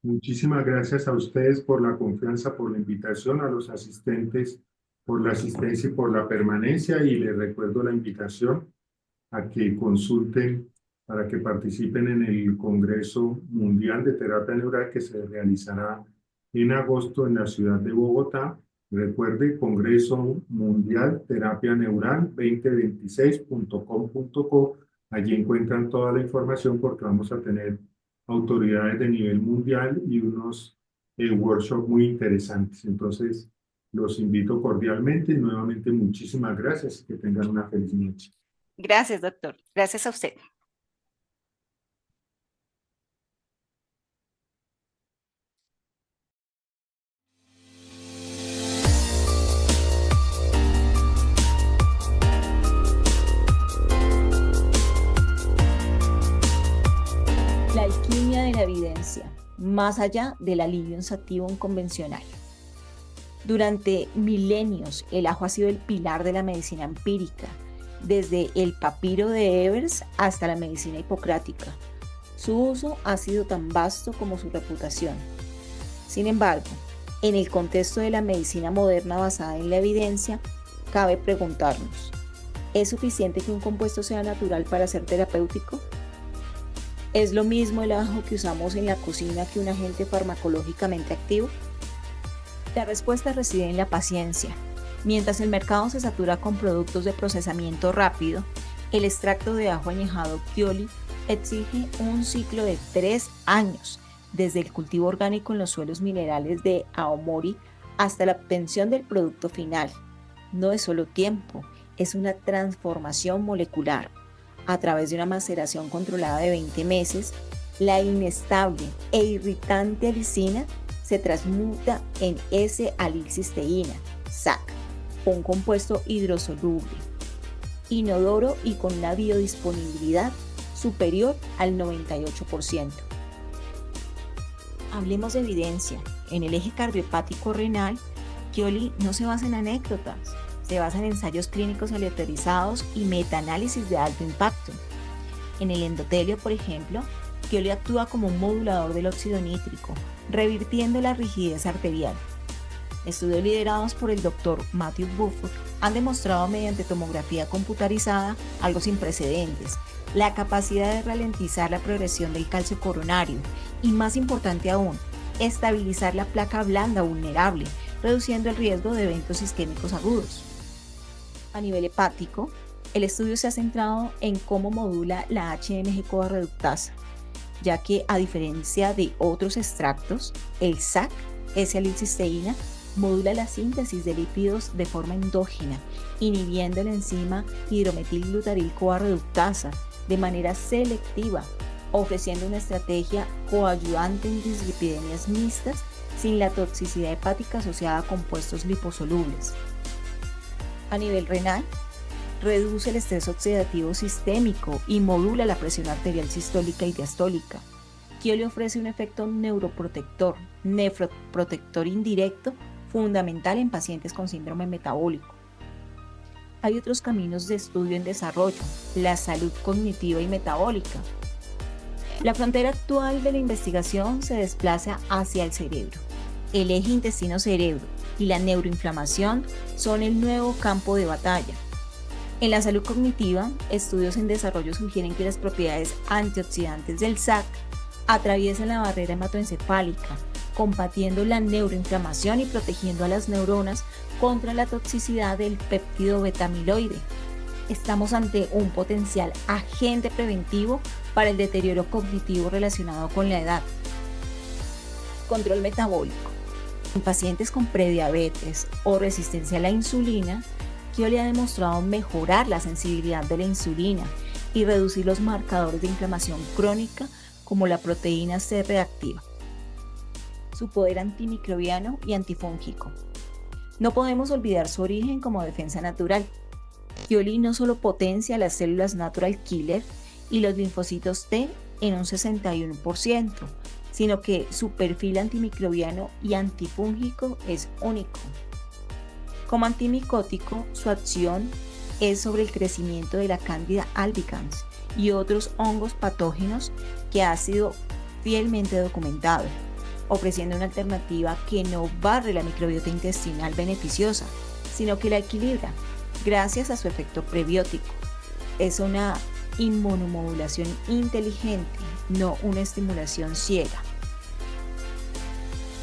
Muchísimas gracias a ustedes por la confianza, por la invitación, a los asistentes por la asistencia y por la permanencia, y les recuerdo la invitación a que consulten para que participen en el Congreso Mundial de Terapia Neural que se realizará en agosto en la ciudad de Bogotá. Recuerde, Congreso Mundial Terapia Neural 2026.com.co. Allí encuentran toda la información porque vamos a tener autoridades de nivel mundial y unos workshops muy interesantes. Entonces, los invito cordialmente y nuevamente muchísimas gracias y que tengan una feliz noche. Gracias, doctor. Gracias a usted. La alquimia de la evidencia, más allá del alivio sativum convencional. Durante milenios, el ajo ha sido el pilar de la medicina empírica, desde el papiro de Ebers hasta la medicina hipocrática. Su uso ha sido tan vasto como su reputación. Sin embargo, en el contexto de la medicina moderna basada en la evidencia, cabe preguntarnos, ¿es suficiente que un compuesto sea natural para ser terapéutico? ¿Es lo mismo el ajo que usamos en la cocina que un agente farmacológicamente activo? La respuesta reside en la paciencia. Mientras el mercado se satura con productos de procesamiento rápido, el extracto de ajo añejado Kioli exige un ciclo de 3 años, desde el cultivo orgánico en los suelos minerales de Aomori hasta la obtención del producto final. No es solo tiempo, es una transformación molecular. A través de una maceración controlada de 20 meses, La inestable e irritante alicina se transmuta en S-alilcisteína, SAC, un compuesto hidrosoluble, inodoro y con una biodisponibilidad superior al 98%. Hablemos de evidencia. En el eje cardiohepático renal, Chioli no se basa en anécdotas, se basa en ensayos clínicos aleatorizados y metaanálisis de alto impacto. En el endotelio, por ejemplo, Chioli actúa como un modulador del óxido nítrico, revirtiendo la rigidez arterial. Estudios liderados por el Dr. Matthew Buford han demostrado mediante tomografía computarizada algo sin precedentes, la capacidad de ralentizar la progresión del calcio coronario y, más importante aún, estabilizar la placa blanda vulnerable, reduciendo el riesgo de eventos isquémicos agudos. A nivel hepático, el estudio se ha centrado en cómo modula la HMG-CoA reductasa, ya que a diferencia de otros extractos, el SAC, S-alilcisteína, modula la síntesis de lípidos de forma endógena, inhibiendo la enzima hidrometilglutaril-CoA reductasa de manera selectiva, ofreciendo una estrategia coayudante en dislipidemias mixtas sin la toxicidad hepática asociada a compuestos liposolubles. A nivel renal, reduce el estrés oxidativo sistémico y modula la presión arterial sistólica y diastólica. Chioli ofrece un efecto neuroprotector, nefroprotector indirecto, fundamental en pacientes con síndrome metabólico. Hay otros caminos de estudio en desarrollo, la salud cognitiva y metabólica. La frontera actual de la investigación se desplaza hacia el cerebro. El eje intestino-cerebro y la neuroinflamación son el nuevo campo de batalla. En la salud cognitiva, estudios en desarrollo sugieren que las propiedades antioxidantes del SAC atraviesan la barrera hematoencefálica, combatiendo la neuroinflamación y protegiendo a las neuronas contra la toxicidad del péptido beta-amiloide. Estamos ante un potencial agente preventivo para el deterioro cognitivo relacionado con la edad. Control metabólico. En pacientes con prediabetes o resistencia a la insulina, Chioli ha demostrado mejorar la sensibilidad de la insulina y reducir los marcadores de inflamación crónica como la proteína C reactiva. Su poder antimicrobiano y antifúngico. No podemos olvidar su origen como defensa natural. Chioli no solo potencia las células natural killer y los linfocitos T en un 61%, sino que su perfil antimicrobiano y antifúngico es único. Como antimicótico, su acción es sobre el crecimiento de la Candida albicans y otros hongos patógenos que ha sido fielmente documentado, ofreciendo una alternativa que no barre la microbiota intestinal beneficiosa, sino que la equilibra gracias a su efecto prebiótico. Es una inmunomodulación inteligente, no una estimulación ciega.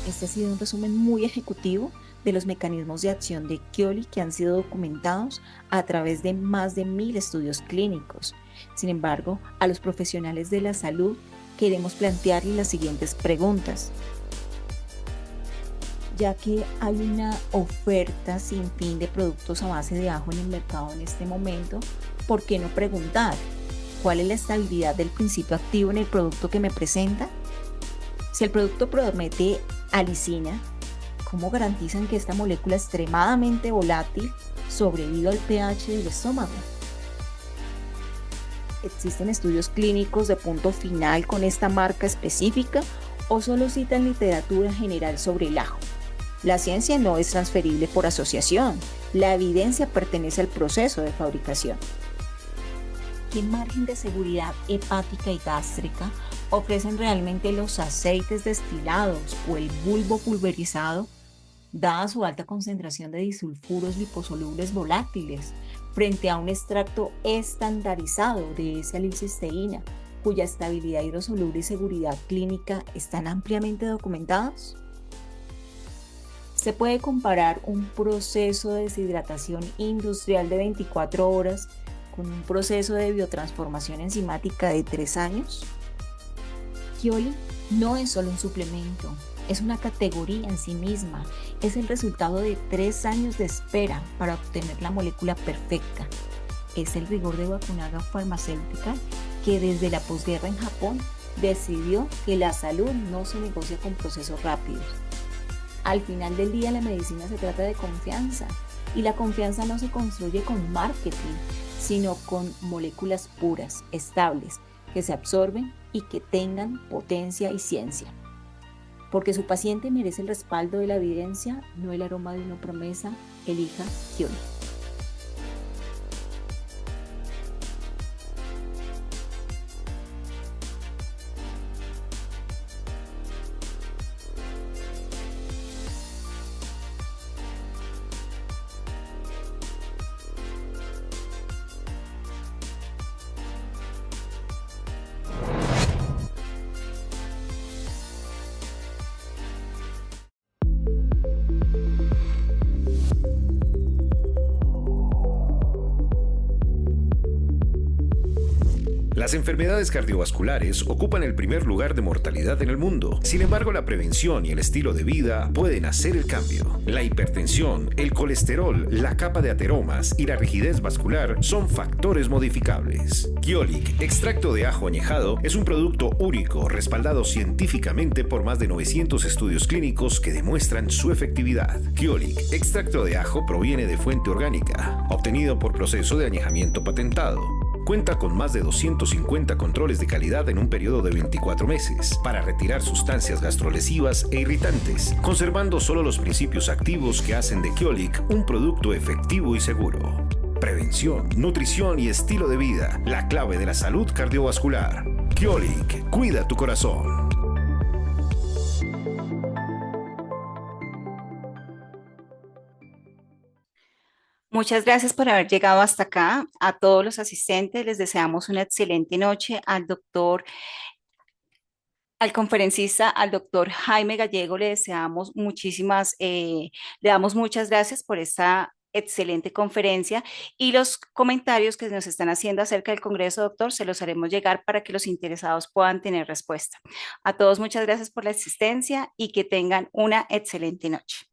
Este ha sido un resumen muy ejecutivo de los mecanismos de acción de Chioli que han sido documentados a través de más de 1000 estudios clínicos. Sin embargo, a los profesionales de la salud queremos plantearles las siguientes preguntas. Ya que hay una oferta sin fin de productos a base de ajo en el mercado en este momento, ¿por qué no preguntar cuál es la estabilidad del principio activo en el producto que me presenta? Si el producto promete alicina, ¿cómo garantizan que esta molécula extremadamente volátil sobreviva al pH del estómago? ¿Existen estudios clínicos de punto final con esta marca específica o solo citan literatura general sobre el ajo? La ciencia no es transferible por asociación, la evidencia pertenece al proceso de fabricación. ¿Qué margen de seguridad hepática y gástrica ofrecen realmente los aceites destilados o el bulbo pulverizado, dada su alta concentración de disulfuros liposolubles volátiles, frente a un extracto estandarizado de S-alilcisteína, cuya estabilidad hidrosoluble y seguridad clínica están ampliamente documentados? Se puede comparar un proceso de deshidratación industrial de 24 horas con un proceso de biotransformación enzimática de 3 años. Chioli no es solo un suplemento, es una categoría en sí misma, es el resultado de 3 años de espera para obtener la molécula perfecta. Es el rigor de Wakunaga Pharmaceutical que desde la posguerra en Japón decidió que la salud no se negocia con procesos rápidos. Al final del día, la medicina se trata de confianza, y la confianza no se construye con marketing, sino con moléculas puras, estables, que se absorben y que tengan potencia y ciencia. Porque su paciente merece el respaldo de la evidencia, no el aroma de una promesa. Elija Kiolik. Las enfermedades cardiovasculares ocupan el primer lugar de mortalidad en el mundo. Sin embargo, la prevención y el estilo de vida pueden hacer el cambio. La hipertensión, el colesterol, la capa de ateromas y la rigidez vascular son factores modificables. Kiolik, extracto de ajo añejado, es un producto único respaldado científicamente por más de 900 estudios clínicos que demuestran su efectividad. Kiolik, extracto de ajo, proviene de fuente orgánica, obtenido por proceso de añejamiento patentado. Cuenta con más de 250 controles de calidad en un periodo de 24 meses para retirar sustancias gastrolesivas e irritantes, conservando solo los principios activos que hacen de Kiolik un producto efectivo y seguro. Prevención, nutrición y estilo de vida, la clave de la salud cardiovascular. Kiolik, cuida tu corazón. Muchas gracias por haber llegado hasta acá. A todos los asistentes les deseamos una excelente noche. Al conferencista, al doctor Jaime Gallego, le deseamos le damos muchas gracias por esta excelente conferencia, y los comentarios que nos están haciendo acerca del Congreso, doctor, se los haremos llegar para que los interesados puedan tener respuesta. A todos, muchas gracias por la asistencia y que tengan una excelente noche.